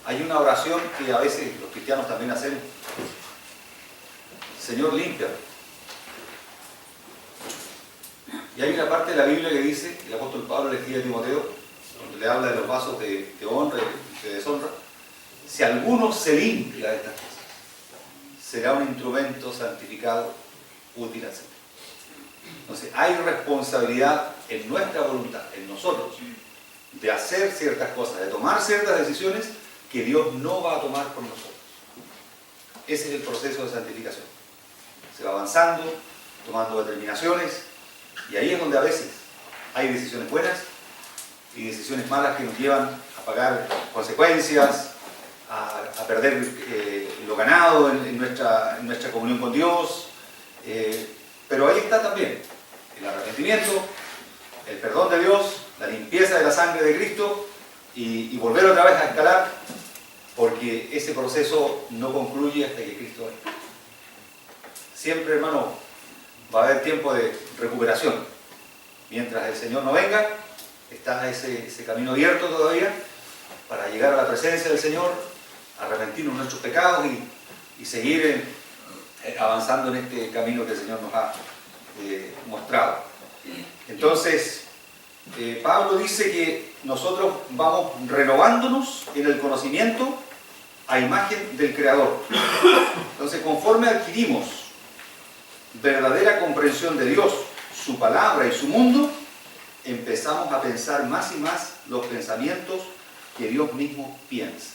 Hay una oración que a veces los cristianos también hacemos. Señor, límpiame. Y hay una parte de la Biblia que dice, el apóstol Pablo le escribe a Timoteo, donde le habla de los vasos de honra y de deshonra. Si alguno se limpia de estas cosas, será un instrumento santificado útil al Señor. Entonces, hay responsabilidad en nuestra voluntad, en nosotros, de hacer ciertas cosas, de tomar ciertas decisiones que Dios no va a tomar por nosotros. Ese es el proceso de santificación. Se va avanzando, tomando determinaciones, y ahí es donde a veces hay decisiones buenas y decisiones malas que nos llevan a pagar consecuencias, a perder lo ganado en nuestra comunión con Dios. Pero ahí está también el arrepentimiento, el perdón de Dios, la limpieza de la sangre de Cristo y volver otra vez a escalar, porque ese proceso no concluye hasta que Cristo venga. Siempre, hermano, va a haber tiempo de recuperación. Mientras el Señor no venga, está ese camino abierto todavía para llegar a la presencia del Señor, arrepentirnos de nuestros pecados y seguir avanzando en este camino que el Señor nos ha mostrado. Entonces, Pablo dice que nosotros vamos renovándonos en el conocimiento a imagen del Creador. Entonces, conforme adquirimos verdadera comprensión de Dios, su palabra y su mundo, empezamos a pensar más y más los pensamientos que Dios mismo piensa.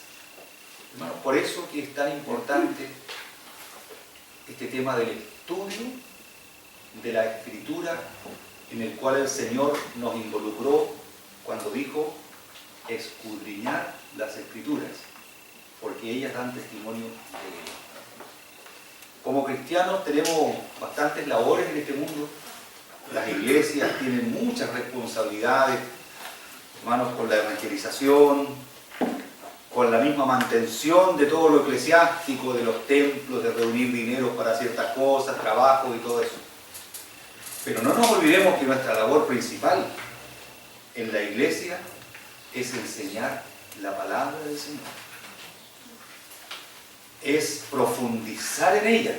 Hermanos, por eso que es tan importante este tema del estudio de la Escritura, en el cual el Señor nos involucró cuando dijo escudriñar las Escrituras, porque ellas dan testimonio de Él. Como cristianos tenemos bastantes labores en este mundo. Las iglesias tienen muchas responsabilidades, hermanos, con la evangelización, con la misma mantención de todo lo eclesiástico, de los templos, de reunir dinero para ciertas cosas, trabajo y todo eso. Pero no nos olvidemos que nuestra labor principal en la iglesia es enseñar la palabra del Señor. Es profundizar en ella.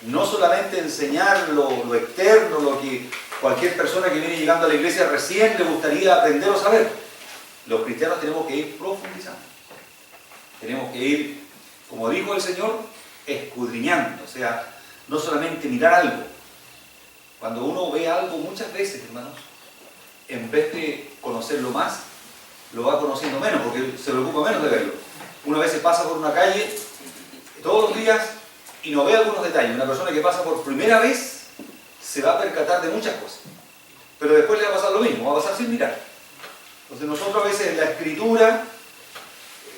No solamente enseñar lo externo, lo que cualquier persona que viene llegando a la iglesia recién le gustaría aprender o saber. Los cristianos tenemos que ir profundizando. Tenemos que ir, como dijo el Señor, escudriñando. O sea, no solamente mirar algo. Cuando uno ve algo muchas veces, hermanos, en vez de conocerlo más, lo va conociendo menos, porque se preocupa menos de verlo. Uno a veces pasa por una calle todos los días y no ve algunos detalles. Una persona que pasa por primera vez se va a percatar de muchas cosas, pero después le va a pasar lo mismo, va a pasar sin mirar. Entonces nosotros a veces la Escritura,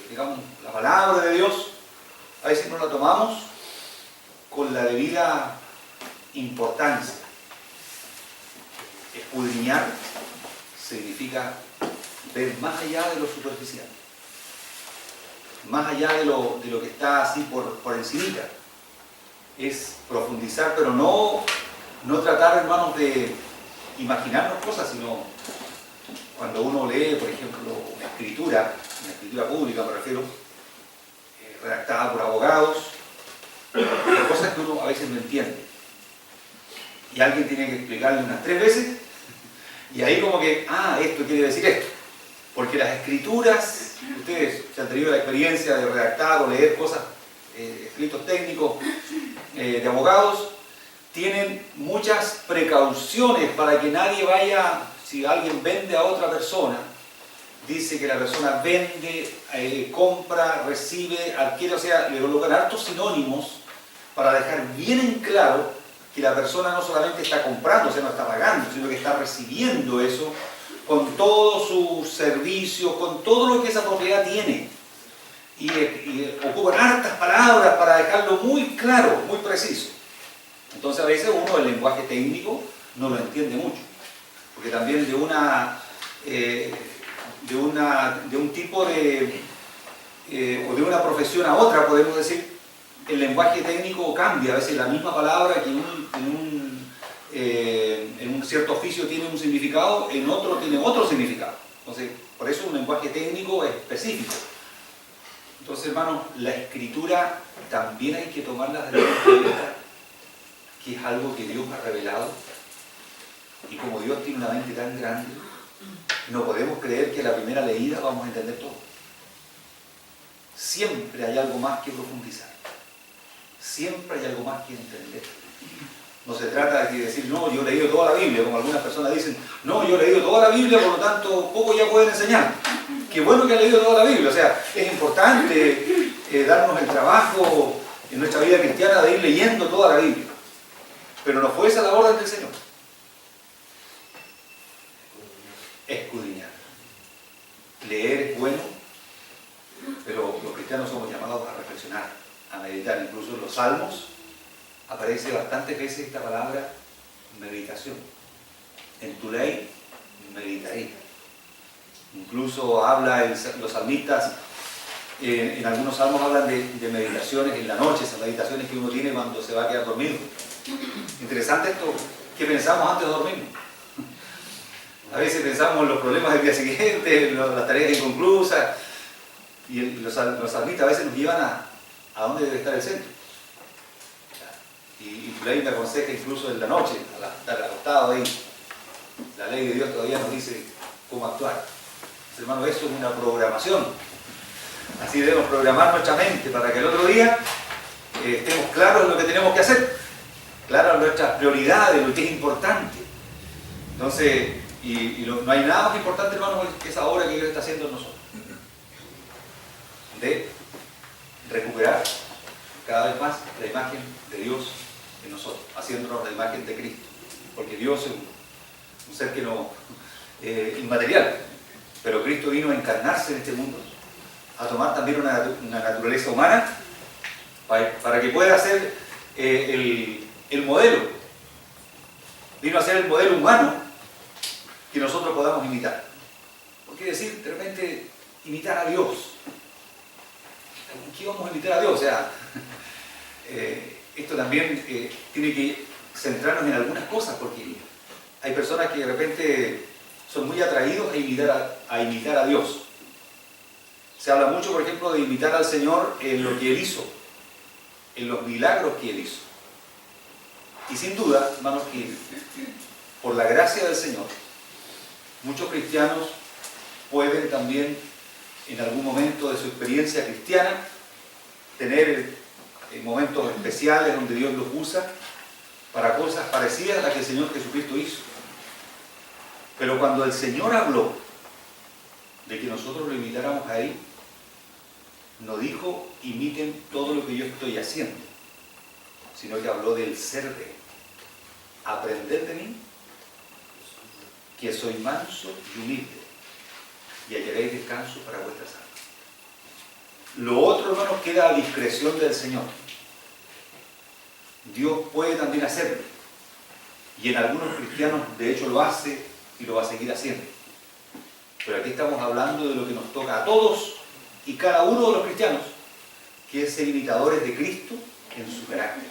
digamos, la palabra de Dios, a veces no la tomamos con la debida importancia. Escudriñar significa ver más allá de lo superficial, más allá de lo que está así por encimita. Es profundizar, pero no tratar, hermanos, de imaginarnos cosas, sino cuando uno lee, por ejemplo, una escritura pública me refiero, redactada por abogados, hay cosas que uno a veces no entiende. Y alguien tiene que explicarle unas 3 veces, y ahí como que, esto quiere decir esto. Porque las escrituras, ustedes se han tenido la experiencia de redactar o leer cosas, escritos técnicos de abogados, tienen muchas precauciones para que nadie vaya, si alguien vende a otra persona, dice que la persona vende, compra, recibe, adquiere, o sea, le colocan hartos sinónimos para dejar bien en claro que la persona no solamente está comprando, o sea, no está pagando, sino que está recibiendo eso con todos sus servicios, con todo lo que esa propiedad tiene. Y ocupan hartas palabras para dejarlo muy claro, muy preciso. Entonces a veces uno el lenguaje técnico no lo entiende mucho, porque también de un tipo de o de una profesión a otra, podemos decir, el lenguaje técnico cambia. A veces la misma palabra que en un cierto oficio tiene un significado, en otro tiene otro significado. Entonces, por eso un lenguaje técnico es específico. Entonces, hermanos, la escritura también hay que tomarla desde el punto de vista que es algo que Dios ha revelado, y como Dios tiene una mente tan grande, no podemos creer que a la primera leída vamos a entender todo. Siempre hay algo más que profundizar. Siempre hay algo más que entender. No se trata de decir, no, yo he leído toda la Biblia, como algunas personas dicen, no, yo he leído toda la Biblia, por lo tanto, poco ya pueden enseñar. Qué bueno que ha leído toda la Biblia. O sea, es importante darnos el trabajo en nuestra vida cristiana de ir leyendo toda la Biblia. Pero no fue esa la orden del Señor. Escudriñar. Leer es bueno, pero los cristianos somos llamados a reflexionar, a meditar. Incluso en los Salmos aparece bastantes veces esta palabra meditación. En tu ley meditaré. Incluso los salmistas, en algunos salmos hablan de meditaciones en la noche, esas meditaciones que uno tiene cuando se va a quedar dormido. Interesante esto, ¿qué pensamos antes de dormir? A veces pensamos en los problemas del día siguiente, en las tareas inconclusas, y los salmistas a veces nos llevan a dónde debe estar el centro. Y tu ley me aconseja incluso en la noche, al estar acostado ahí. La ley de Dios todavía nos dice cómo actuar. Hermano, eso es una programación. Así debemos programar nuestra mente para que el otro día estemos claros en lo que tenemos que hacer, claras nuestras prioridades, lo que es importante. Entonces, no hay nada más importante, hermano, que esa obra que Dios está haciendo en nosotros. De recuperar cada vez más la imagen de Dios en nosotros, haciéndonos la imagen de Cristo. Porque Dios es un ser que no inmaterial, pero Cristo vino a encarnarse en este mundo, a tomar también una naturaleza humana, para que pueda ser el modelo. Vino a ser el modelo humano que nosotros podamos imitar. ¿Por qué decir de repente imitar a Dios? ¿Qué vamos a imitar a Dios? O sea, esto también tiene que centrarnos en algunas cosas, porque hay personas que de repente son muy atraídos a imitar a Dios. Se habla mucho, por ejemplo, de imitar al Señor en lo que Él hizo, en los milagros que Él hizo. Y sin duda, hermanos, que por la gracia del Señor, muchos cristianos pueden también, en algún momento de su experiencia cristiana, tener momentos especiales donde Dios los usa para cosas parecidas a las que el Señor Jesucristo hizo. Pero cuando el Señor habló de que nosotros lo imitáramos a Él, no dijo, imiten todo lo que yo estoy haciendo, sino que habló del ser de Él. Aprended de mí, que soy manso y humilde, y hallaréis descanso para vuestras almas. Lo otro, hermanos, queda a discreción del Señor. Dios puede también hacerlo, y en algunos cristianos de hecho lo hace y lo va a seguir haciendo. Pero aquí estamos hablando de lo que nos toca a todos y cada uno de los cristianos, que es ser imitadores de Cristo en su carácter,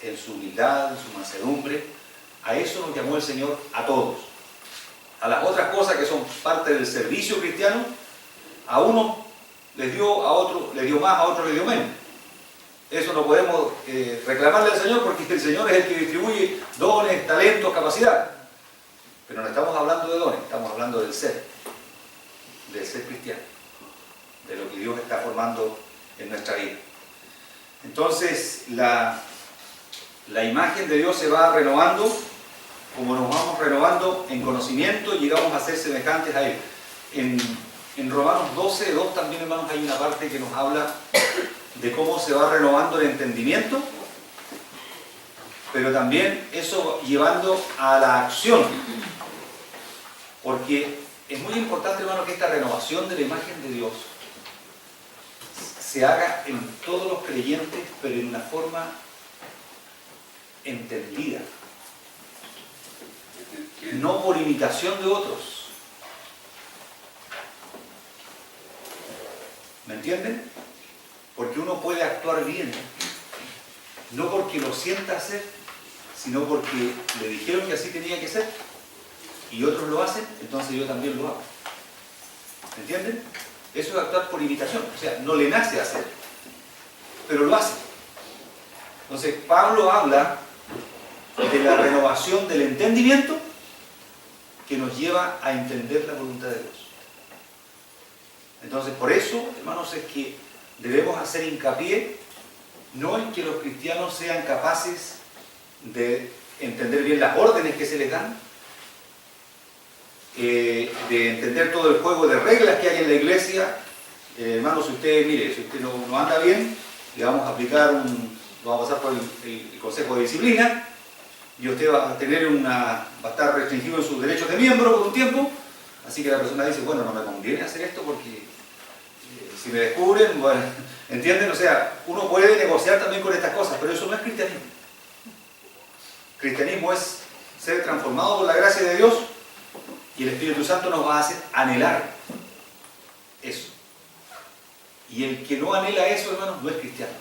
en su humildad, en su mansedumbre. A eso nos llamó el Señor a todos. A las otras cosas que son parte del servicio cristiano, a uno les dio, a otro les dio más, a otro les dio menos. Eso no podemos reclamarle al Señor, porque el Señor es el que distribuye dones, talentos, capacidad. Pero no estamos hablando de dones, estamos hablando del ser cristiano, de lo que Dios está formando en nuestra vida. Entonces, la imagen de Dios se va renovando, como nos vamos renovando en conocimiento, llegamos a ser semejantes a Él. En Romanos 12:2 también, hermanos, hay una parte que nos habla de cómo se va renovando el entendimiento, pero también eso llevando a la acción. Porque es muy importante, hermano, que esta renovación de la imagen de Dios se haga en todos los creyentes, pero en una forma entendida, no por imitación de otros. ¿Me entienden? Porque uno puede actuar bien, no porque lo sienta hacer, sino porque le dijeron que así tenía que ser, y otros lo hacen, entonces yo también lo hago. ¿Me entienden? Eso es actuar por imitación, o sea, no le nace hacer, pero lo hace. Entonces, Pablo habla de la renovación del entendimiento que nos lleva a entender la voluntad de Dios. Entonces, por eso, hermanos, es que debemos hacer hincapié no en que los cristianos sean capaces de entender bien las órdenes que se les dan, de entender todo el juego de reglas que hay en la iglesia. Hermanos, si usted, mire, si usted no anda bien, le vamos a aplicar lo vamos a pasar por el Consejo de Disciplina, y usted va a estar restringido en sus derechos de miembro por un tiempo, así que la persona dice, bueno, no me conviene hacer esto porque si me descubren, bueno, ¿entienden? O sea, uno puede negociar también con estas cosas, pero eso no es cristianismo. Cristianismo es ser transformado por la gracia de Dios, y el Espíritu Santo nos va a hacer anhelar eso. Y el que no anhela eso, hermanos, no es cristiano.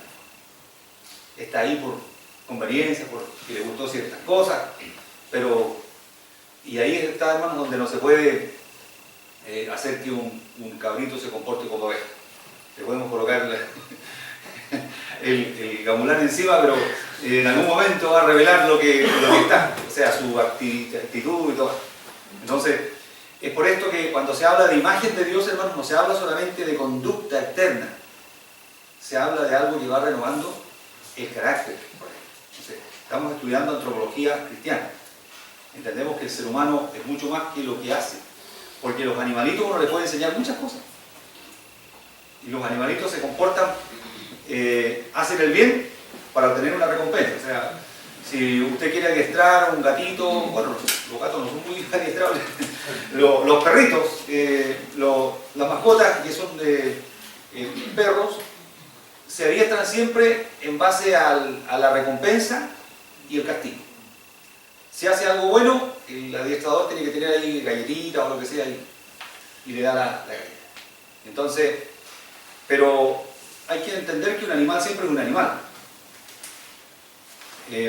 Está ahí por conveniencia, porque le gustó ciertas cosas, pero... Y ahí está, hermanos, donde no se puede hacer que un cabrito se comporte como oveja. Le podemos colocar el gamulán encima, pero en algún momento va a revelar lo que está, o sea, su actitud y todo. Entonces, es por esto que cuando se habla de imagen de Dios, hermanos, no se habla solamente de conducta externa, se habla de algo que va renovando el carácter. Entonces, estamos estudiando antropología cristiana. Entendemos que el ser humano es mucho más que lo que hace, porque los animalitos uno les puede enseñar muchas cosas. Y los animalitos se comportan, hacen el bien para obtener una recompensa. O sea, si usted quiere adiestrar a un gatito, bueno, los gatos no son muy adiestrables, los perritos, las mascotas que son de perros, se adiestran siempre en base a la recompensa y el castigo. Si hace algo bueno, el adiestrador tiene que tener ahí galletitas o lo que sea y le da la galleta. Entonces, pero hay que entender que un animal siempre es un animal.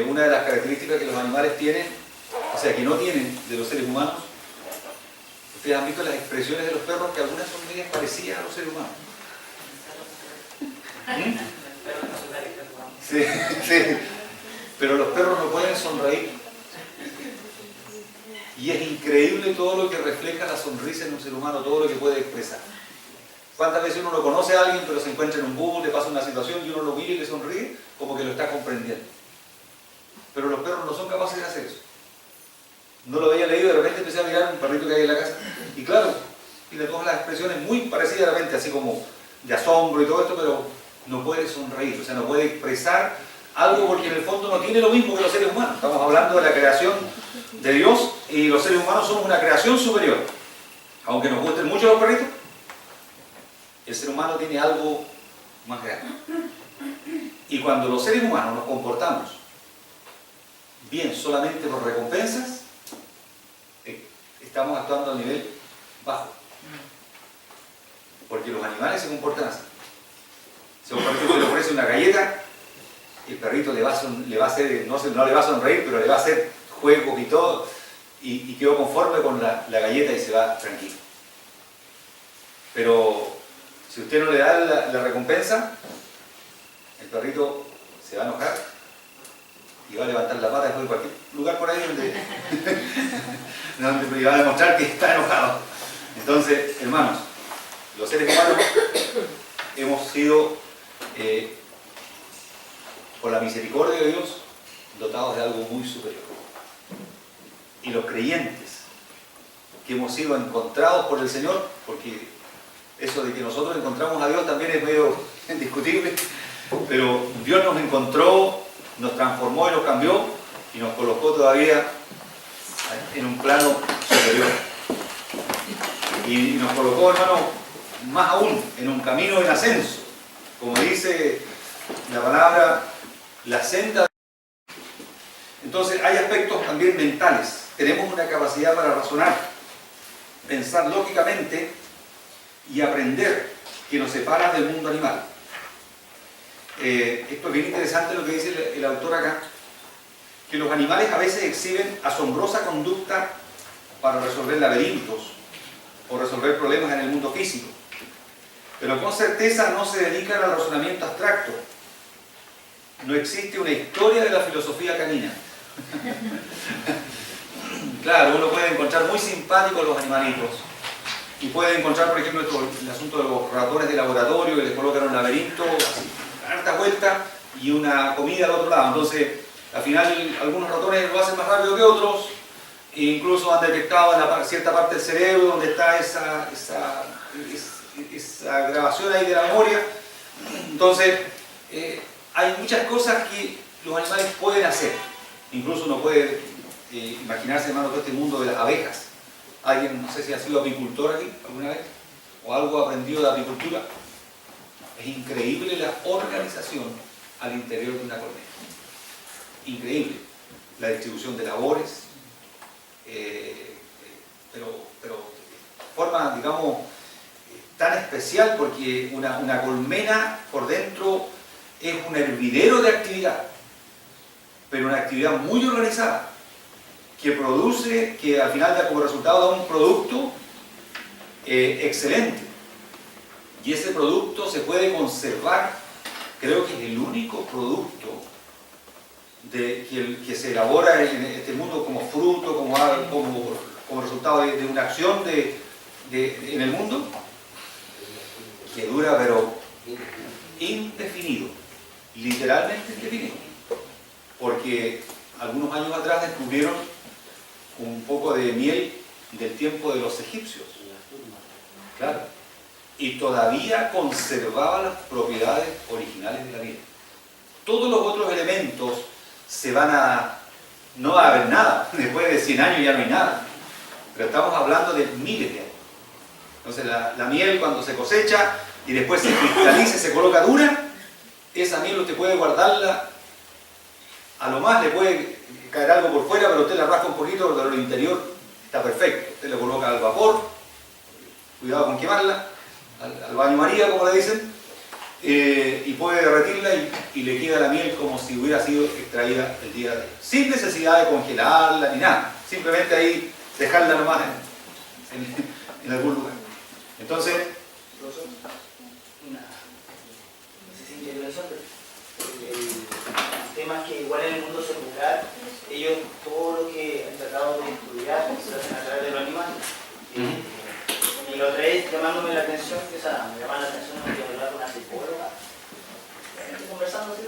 Una de las características que los animales tienen, o sea, que no tienen de los seres humanos, ustedes han visto las expresiones de los perros, que algunas son medias parecidas a los seres humanos. Sí, sí. Pero los perros no pueden sonreír. Y es increíble todo lo que refleja la sonrisa en un ser humano, todo lo que puede expresar. ¿Cuántas veces uno no conoce a alguien, pero se encuentra en un bus, le pasa una situación y uno lo mira y le sonríe, como que lo está comprendiendo? Pero los perros no son capaces de hacer eso. No lo había leído, de repente empecé a mirar un perrito que hay en la casa, y claro, tiene todas las expresiones muy parecidas, de repente, así como de asombro y todo esto, pero no puede sonreír, o sea, no puede expresar algo porque en el fondo no tiene lo mismo que los seres humanos. Estamos hablando de la creación de Dios y los seres humanos somos una creación superior. Aunque nos gusten mucho los perritos, el ser humano tiene algo más grande. Y cuando los seres humanos nos comportamos bien solamente por recompensas, estamos actuando a nivel bajo. Porque los animales se comportan así. Si a un perrito le ofrece una galleta, el perrito no le va a sonreír, pero le va a hacer juegos y todo, y quedó conforme con la galleta y se va tranquilo. Pero si usted no le da la recompensa, el perrito se va a enojar y va a levantar la pata después de cualquier lugar por ahí donde va a demostrar que está enojado. Entonces, hermanos, los seres humanos hemos sido, por la misericordia de Dios, dotados de algo muy superior. Y los creyentes que hemos sido encontrados por el Señor, porque eso de que nosotros encontramos a Dios también es medio indiscutible, pero Dios nos encontró, nos transformó y nos cambió y nos colocó todavía en un plano superior. Y nos colocó, hermano, más aún, en un camino en ascenso. Como dice la palabra, la senda. Entonces hay aspectos también mentales. Tenemos una capacidad para razonar, pensar lógicamente y aprender que nos separa del mundo animal. Esto es bien interesante lo que dice el autor acá, que los animales a veces exhiben asombrosa conducta para resolver laberintos o resolver problemas en el mundo físico, pero con certeza no se dedican al razonamiento abstracto. No existe una historia de la filosofía canina. Claro, uno puede encontrar muy simpáticos los animalitos y puede encontrar, por ejemplo, el asunto de los ratones de laboratorio que les colocan un laberinto, así, harta vuelta y una comida al otro lado. Entonces, al final, algunos ratones lo hacen más rápido que otros e incluso han detectado en cierta parte del cerebro donde está esa grabación ahí de la memoria. Entonces, hay muchas cosas que los animales pueden hacer. Incluso uno puede imaginarse, hermano, todo este mundo de las abejas. ¿Alguien, no sé si ha sido apicultor aquí alguna vez? ¿O algo aprendido de apicultura? Es increíble la organización al interior de una colmena. Increíble. La distribución de labores, pero de forma, digamos, tan especial, porque una colmena por dentro es un hervidero de actividad, pero una actividad muy organizada, que produce, que al final da como resultado da un producto excelente. Y ese producto se puede conservar, creo que es el único producto que se elabora en este mundo como fruto, como resultado de una acción en el mundo, que dura pero indefinido, literalmente indefinido. Porque algunos años atrás descubrieron un poco de miel del tiempo de los egipcios. Claro. Y todavía conservaba las propiedades originales de la miel. Todos los otros elementos no va a haber nada. Después de 100 años ya no hay nada. Pero estamos hablando de miles de años. Entonces la miel, cuando se cosecha y después se cristaliza y se coloca dura, esa miel usted puede guardarla. A lo más le puede caer algo por fuera, pero usted la rasca un poquito, pero lo interior está perfecto. Usted le coloca al vapor, cuidado con quemarla, al baño María, como le dicen, y puede derretirla y le queda la miel como si hubiera sido extraída el día de hoy. Sin necesidad de congelarla ni nada. Simplemente ahí dejarla nomás en algún lugar. Entonces, temas que igual en el mundo celular, ellos todo lo que han tratado de estudiar se hacen a través de los animales. Y lo otra vez llamándome la atención, me llama la atención que hablaba con una psicóloga, conversando así,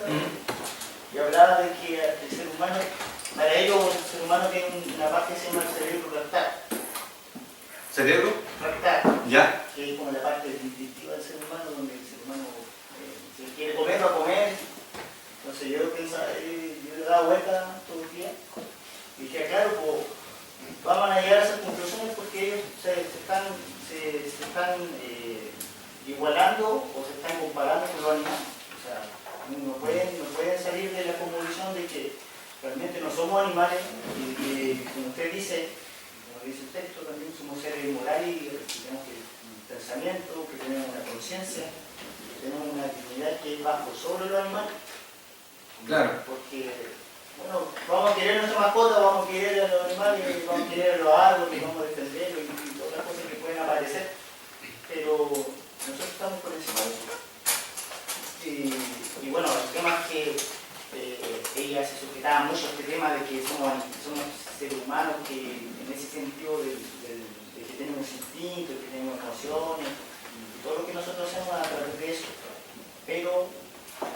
y hablaba de que el ser humano, para ellos el ser humano tiene una parte que se llama el cerebro rectal. ¿cerebro? Rectal. Ya. Que es como la parte instintiva del ser humano, donde el ser humano si quiere comer, va a comer. Entonces yo pensaba, yo le daba vuelta todo el día y dije, claro, pues vamos a llegar a esas conclusiones porque ellos se están igualando o se están comparando con los animales. O sea, no pueden salir de la convicción de que realmente no somos animales y que, como usted dice, como dice el texto, también somos seres morales y tenemos un pensamiento, que tenemos una conciencia, que tenemos una dignidad que es bajo sobre los animales. Claro. Porque, bueno, vamos a querer a nuestra mascota, vamos a querer a los animales, vamos a querer a los árboles, vamos a defenderlos y todas las cosas que pueden aparecer, pero nosotros estamos por encima de eso. Y bueno, el tema es que ella se sujetaba mucho a este tema de que somos seres humanos, que en ese sentido de que tenemos instintos, que tenemos emociones, y todo lo que nosotros hacemos a través de eso. Pero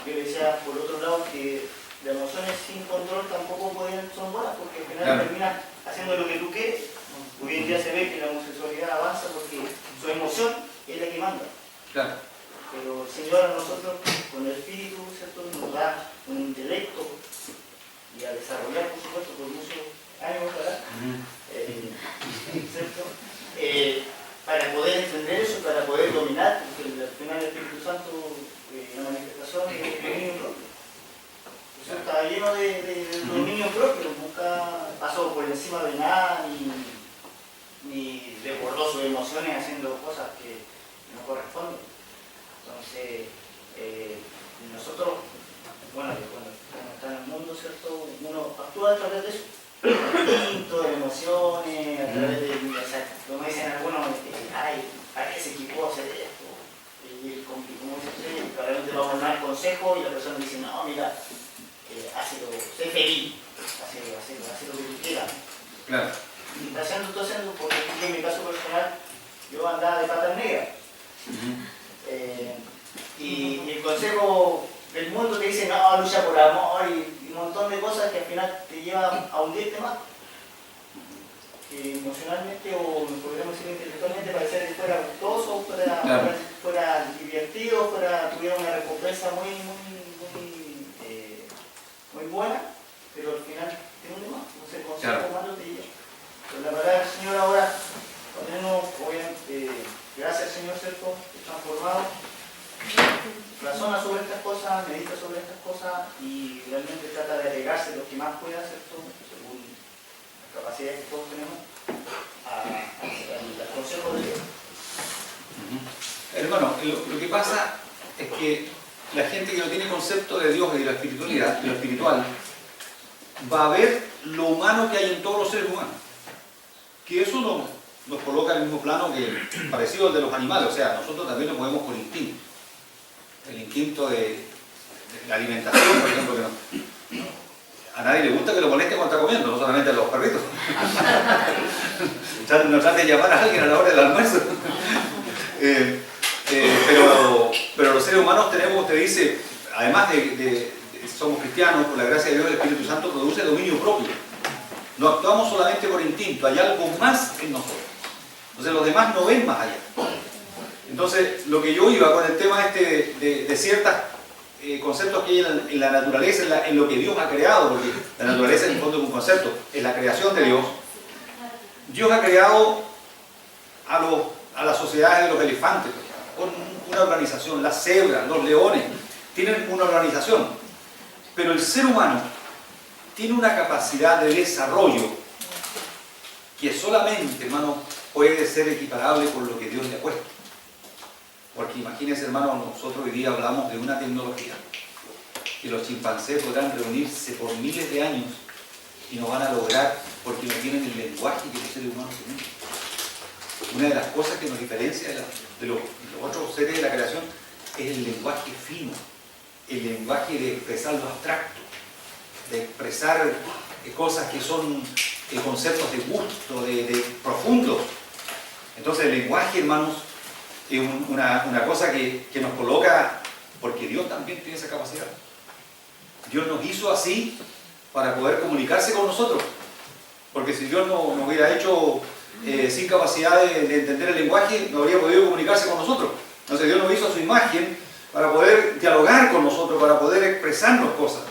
yo decía, por otro lado, que las emociones sin control tampoco son buenas, porque al final terminas haciendo lo que tú quieres. Hoy en día se ve que la homosexualidad avanza porque su emoción es la que manda. Claro. Pero el Señor a nosotros, con el Espíritu, ¿cierto?, nos da un intelecto y a desarrollar, por supuesto, por muchos años, ¿verdad? ¿Cierto? Para poder entender eso, para poder dominar, porque al final el Espíritu Santo, la manifestación es un niño propio. Jesús estaba lleno de dominio propio, nunca pasó por encima de nada, ni desbordó sus emociones haciendo cosas que no corresponden. Entonces, nosotros, bueno, cuando está en el mundo, ¿cierto? Uno actúa a través de eso, de instinto, de emociones, a través de, o sea, como dicen algunos, ay, parece que puedo hacer esto. Y como dice usted, probablemente vamos a dar consejo y la persona dice, no, mira, sé feliz, haz lo que tú quieras. Claro. Y está haciendo, porque en mi caso personal, yo andaba de patas negras. Y el consejo del mundo te dice, no, lucha por amor y un montón de cosas que al final te llevan a hundirte más. Que emocionalmente o podríamos decir intelectualmente parecer que fuera gustoso, fuera divertido, tuviera una recompensa muy buena, pero al final te hunde más. No sé, el consejo malo te lleva. Pero la palabra del Señor ahora, cuando uno, obviamente, gracias al Señor, ¿cierto? Transformado, razona sobre estas cosas, medita sobre estas cosas y realmente trata de agregarse lo que más pueda, ¿cierto? Según las capacidades que todos tenemos, al consejo de Dios. Hermano, lo que pasa es que la gente que no tiene concepto de Dios y de la espiritualidad, de lo espiritual, va a ver lo humano que hay en todos los seres humanos. Que eso nos coloca en el mismo plano que parecido al de los animales, o sea, nosotros también nos movemos por instinto. El instinto de la alimentación, por ejemplo, que a nadie le gusta que lo moleste cuando está comiendo, no solamente a los perritos. No trate de llamar a alguien a la hora del almuerzo. Pero los seres humanos tenemos, usted dice, además de somos cristianos, por la gracia de Dios, el Espíritu Santo produce dominio propio. No actuamos solamente por instinto, hay algo más en nosotros. Entonces los demás no ven más allá. Entonces, lo que yo iba con el tema de ciertos conceptos que hay en la naturaleza, en lo que Dios ha creado, porque la naturaleza en el fondo es un concepto, es la creación de Dios. Dios ha creado a las sociedades de los elefantes, con una organización, las cebras, los leones, tienen una organización. Pero el ser humano tiene una capacidad de desarrollo que solamente, hermano, puede ser equiparable con lo que Dios le ha puesto. Porque imagínense, hermano, nosotros hoy día hablamos de una tecnología que los chimpancés podrán reunirse por miles de años y no van a lograr porque no tienen el lenguaje que los seres humanos tenemos. Una de las cosas que nos diferencia de los otros seres de la creación es el lenguaje fino, el lenguaje de expresar lo abstracto, de expresar cosas que son conceptos de gusto, de profundos. Entonces el lenguaje, hermanos, es una cosa que nos coloca, porque Dios también tiene esa capacidad. Dios nos hizo así para poder comunicarse con nosotros, porque si Dios nos hubiera hecho sin capacidad de entender el lenguaje, no habría podido comunicarse con nosotros. Entonces Dios nos hizo a su imagen para poder dialogar con nosotros, para poder expresarnos cosas.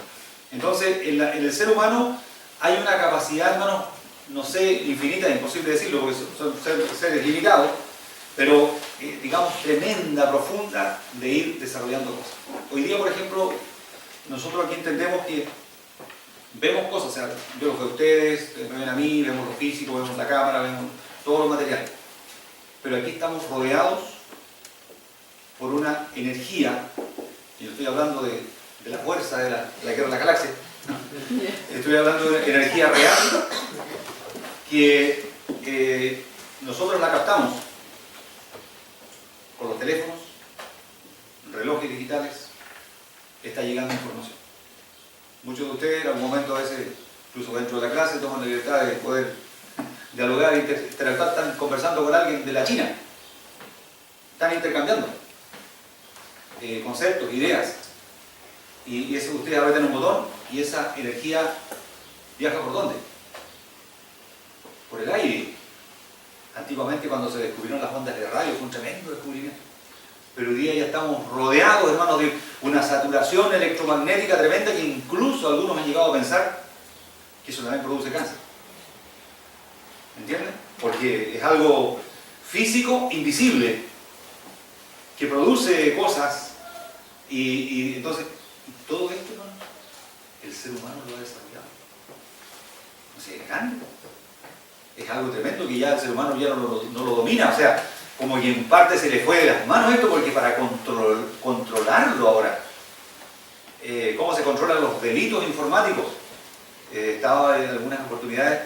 Entonces en el ser humano hay una capacidad, hermanos, no sé, infinita, imposible decirlo porque son seres limitados, pero digamos tremenda, profunda, de ir desarrollando cosas. Hoy día, por ejemplo, nosotros aquí entendemos que vemos cosas, o sea, yo los veo a ustedes, me ven a mí, vemos lo físico, vemos la cámara, vemos todos los materiales. Pero aquí estamos rodeados por una energía, y estoy hablando de la fuerza de la guerra de la galaxia, estoy hablando de energía real, que nosotros la captamos con los teléfonos, relojes digitales, está llegando información. Muchos de ustedes en algún momento a veces, incluso dentro de la clase, toman la libertad de poder dialogar e interactuar, están conversando con alguien de la China, están intercambiando conceptos, ideas, y eso ustedes apretan un botón y esa energía viaja ¿por dónde? Por el aire. Antiguamente cuando se descubrieron las ondas de radio fue un tremendo descubrimiento. Pero hoy día ya estamos rodeados, hermanos, de una saturación electromagnética tremenda que incluso algunos han llegado a pensar que eso también produce cáncer. ¿Entienden? Porque es algo físico, invisible, que produce cosas y entonces todo esto, hermano, el ser humano lo ha desarrollado. O sea, es grande. Es algo tremendo que ya el ser humano ya no lo domina. O sea, como que en parte se le fue de las manos esto, porque para controlarlo ahora, ¿cómo se controlan los delitos informáticos? Estaba en algunas oportunidades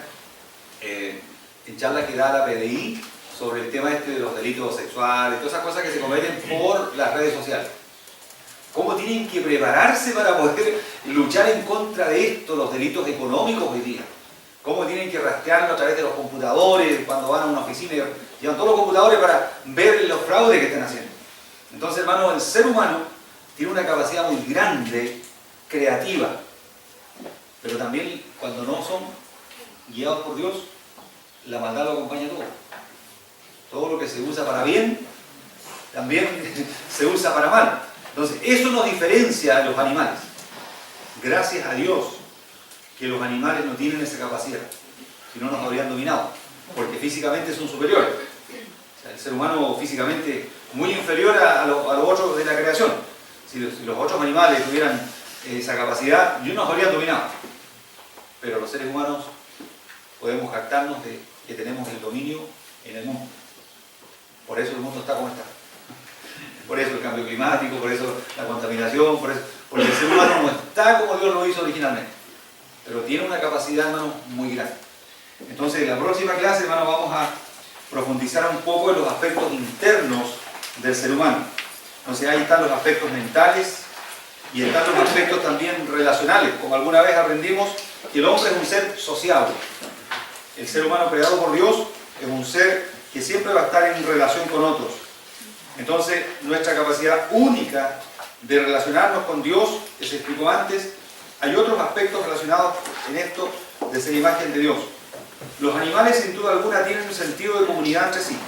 en charlas que da la PDI sobre el tema este de los delitos sexuales, todas esas cosas que se cometen por las redes sociales. ¿Cómo tienen que prepararse para poder luchar en contra de esto, los delitos económicos hoy día? ¿Cómo tienen que rastrearlo a través de los computadores cuando van a una oficina y llevan todos los computadores para ver los fraudes que están haciendo? Entonces, hermano, el ser humano tiene una capacidad muy grande, creativa, pero también cuando no son guiados por Dios, la maldad lo acompaña todo. Todo lo que se usa para bien, también se usa para mal. Entonces, eso nos diferencia a los animales. Gracias a Dios que los animales no tienen esa capacidad, si no nos habrían dominado, porque físicamente son superiores. O sea, el ser humano físicamente muy inferior a los otros de la creación. Si los otros animales tuvieran esa capacidad, no nos habrían dominado. Pero los seres humanos podemos jactarnos de que tenemos el dominio en el mundo. Por eso el mundo está como está. Por eso el cambio climático, por eso la contaminación, porque el ser humano no está como Dios lo hizo originalmente. Pero tiene una capacidad, hermano, muy grande. Entonces, en la próxima clase, hermano, vamos a profundizar un poco en los aspectos internos del ser humano. Entonces, ahí están los aspectos mentales y están los aspectos también relacionales. Como alguna vez aprendimos, que el hombre es un ser sociable. El ser humano creado por Dios es un ser que siempre va a estar en relación con otros. Entonces, nuestra capacidad única de relacionarnos con Dios, que se explicó antes, hay otros aspectos relacionados en esto de ser imagen de Dios. Los animales, sin duda alguna, tienen un sentido de comunidad entre sí.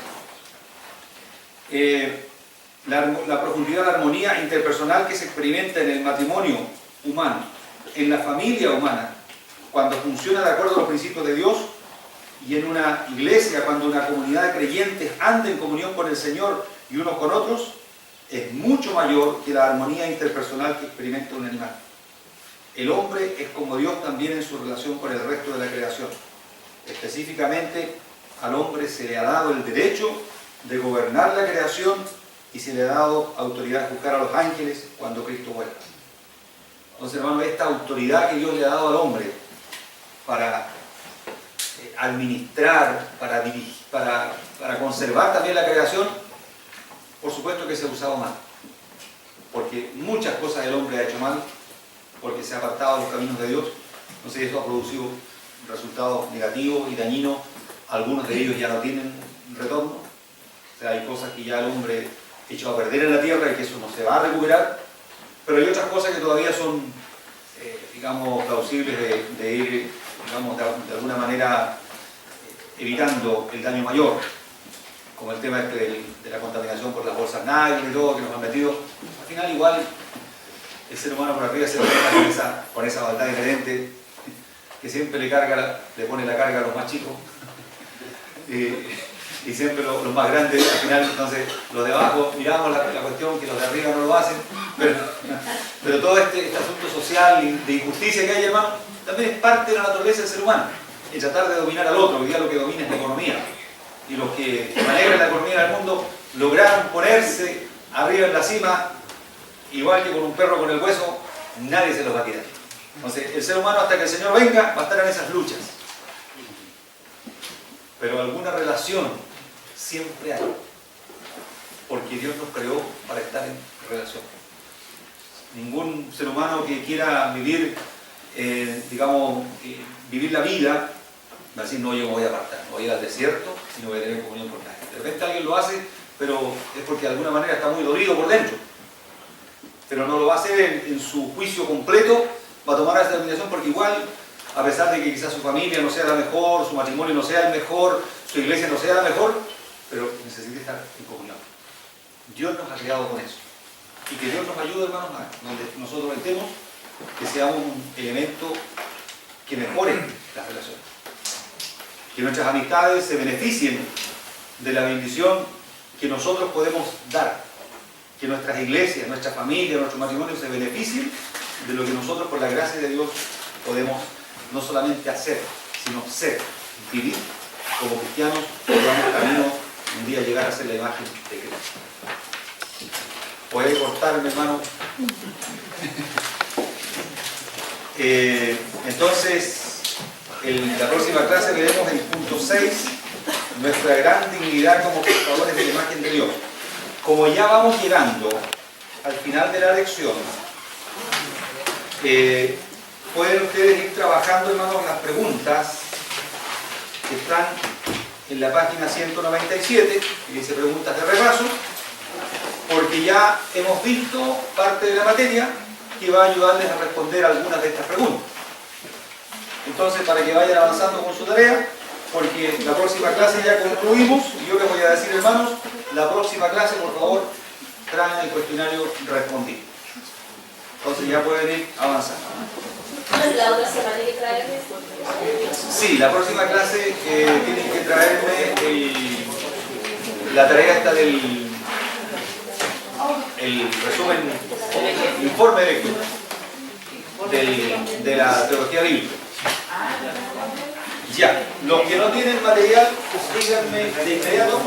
La profundidad de la armonía interpersonal que se experimenta en el matrimonio humano, en la familia humana, cuando funciona de acuerdo a los principios de Dios, y en una iglesia, cuando una comunidad de creyentes anda en comunión con el Señor y unos con otros, es mucho mayor que la armonía interpersonal que experimenta un animal. El hombre es como Dios también en su relación con el resto de la creación. Específicamente, al hombre se le ha dado el derecho de gobernar la creación y se le ha dado autoridad de juzgar a los ángeles cuando Cristo vuelva. Entonces, hermano, esta autoridad que Dios le ha dado al hombre para administrar, para dirigir, para conservar también la creación, por supuesto que se ha usado mal. Porque muchas cosas el hombre ha hecho mal, porque se ha apartado de los caminos de Dios. Entonces eso ha producido resultados negativos y dañinos. Algunos de ellos ya no tienen retorno. O sea, hay cosas que ya el hombre echó a perder en la tierra y que eso no se va a recuperar. Pero hay otras cosas que todavía son, digamos, plausibles de ir, digamos, de alguna manera evitando el daño mayor, como el tema de la contaminación por las bolsas nylon y todo que nos han metido. Al final igual el ser humano por arriba se lo deja con esa maldad inherente que siempre le pone la carga a los más chicos y siempre los más grandes, al final, entonces los de abajo miramos la cuestión que los de arriba no lo hacen, pero todo este asunto social de injusticia que hay, hermano, también es parte de la naturaleza del ser humano, y tratar de dominar al otro. Hoy día lo que domina es la economía, y los que manejan la economía del mundo lograron ponerse arriba en la cima, igual que con un perro con el hueso, nadie se los va a quitar. Entonces, el ser humano, hasta que el Señor venga, va a estar en esas luchas. Pero alguna relación siempre hay, porque Dios nos creó para estar en relación. Ningún ser humano que quiera vivir, vivir la vida, va a decir, no, yo me voy a apartar, me voy a ir al desierto y no voy a tener comunión con nadie. De repente alguien lo hace, pero es porque de alguna manera está muy dolido por dentro. Pero no lo va a hacer en su juicio completo, va a tomar esa determinación porque igual, a pesar de que quizás su familia no sea la mejor, su matrimonio no sea el mejor, su iglesia no sea la mejor, pero necesita estar en comunión. Dios nos ha creado con eso. Y que Dios nos ayude, hermanos, a donde nosotros estemos, que seamos un elemento que mejore las relaciones. Que nuestras amistades se beneficien de la bendición que nosotros podemos dar. Que nuestras iglesias, nuestra familia, nuestros matrimonios se beneficien de lo que nosotros por la gracia de Dios podemos no solamente hacer, sino ser, vivir como cristianos, que vamos camino un día llegar a ser la imagen de Cristo. Puede cortarme, hermano. Entonces, en la próxima clase veremos el punto 6, nuestra gran dignidad como portadores de la imagen de Dios. Como ya vamos llegando al final de la lección, pueden ustedes ir trabajando, hermanos, las preguntas que están en la página 197, que dice preguntas de repaso, porque ya hemos visto parte de la materia que va a ayudarles a responder algunas de estas preguntas. Entonces, para que vayan avanzando con su tarea, porque la próxima clase ya concluimos, y yo les voy a decir, hermanos, la próxima clase, por favor, traen el cuestionario respondido. Entonces ya pueden ir avanzando. ¿La otra semana hay que traerme? Sí, la próxima clase tienen que traerme la tarea esta del resumen, informe lectura de la teología bíblica. Ya, los que no tienen material, díganme de inmediato.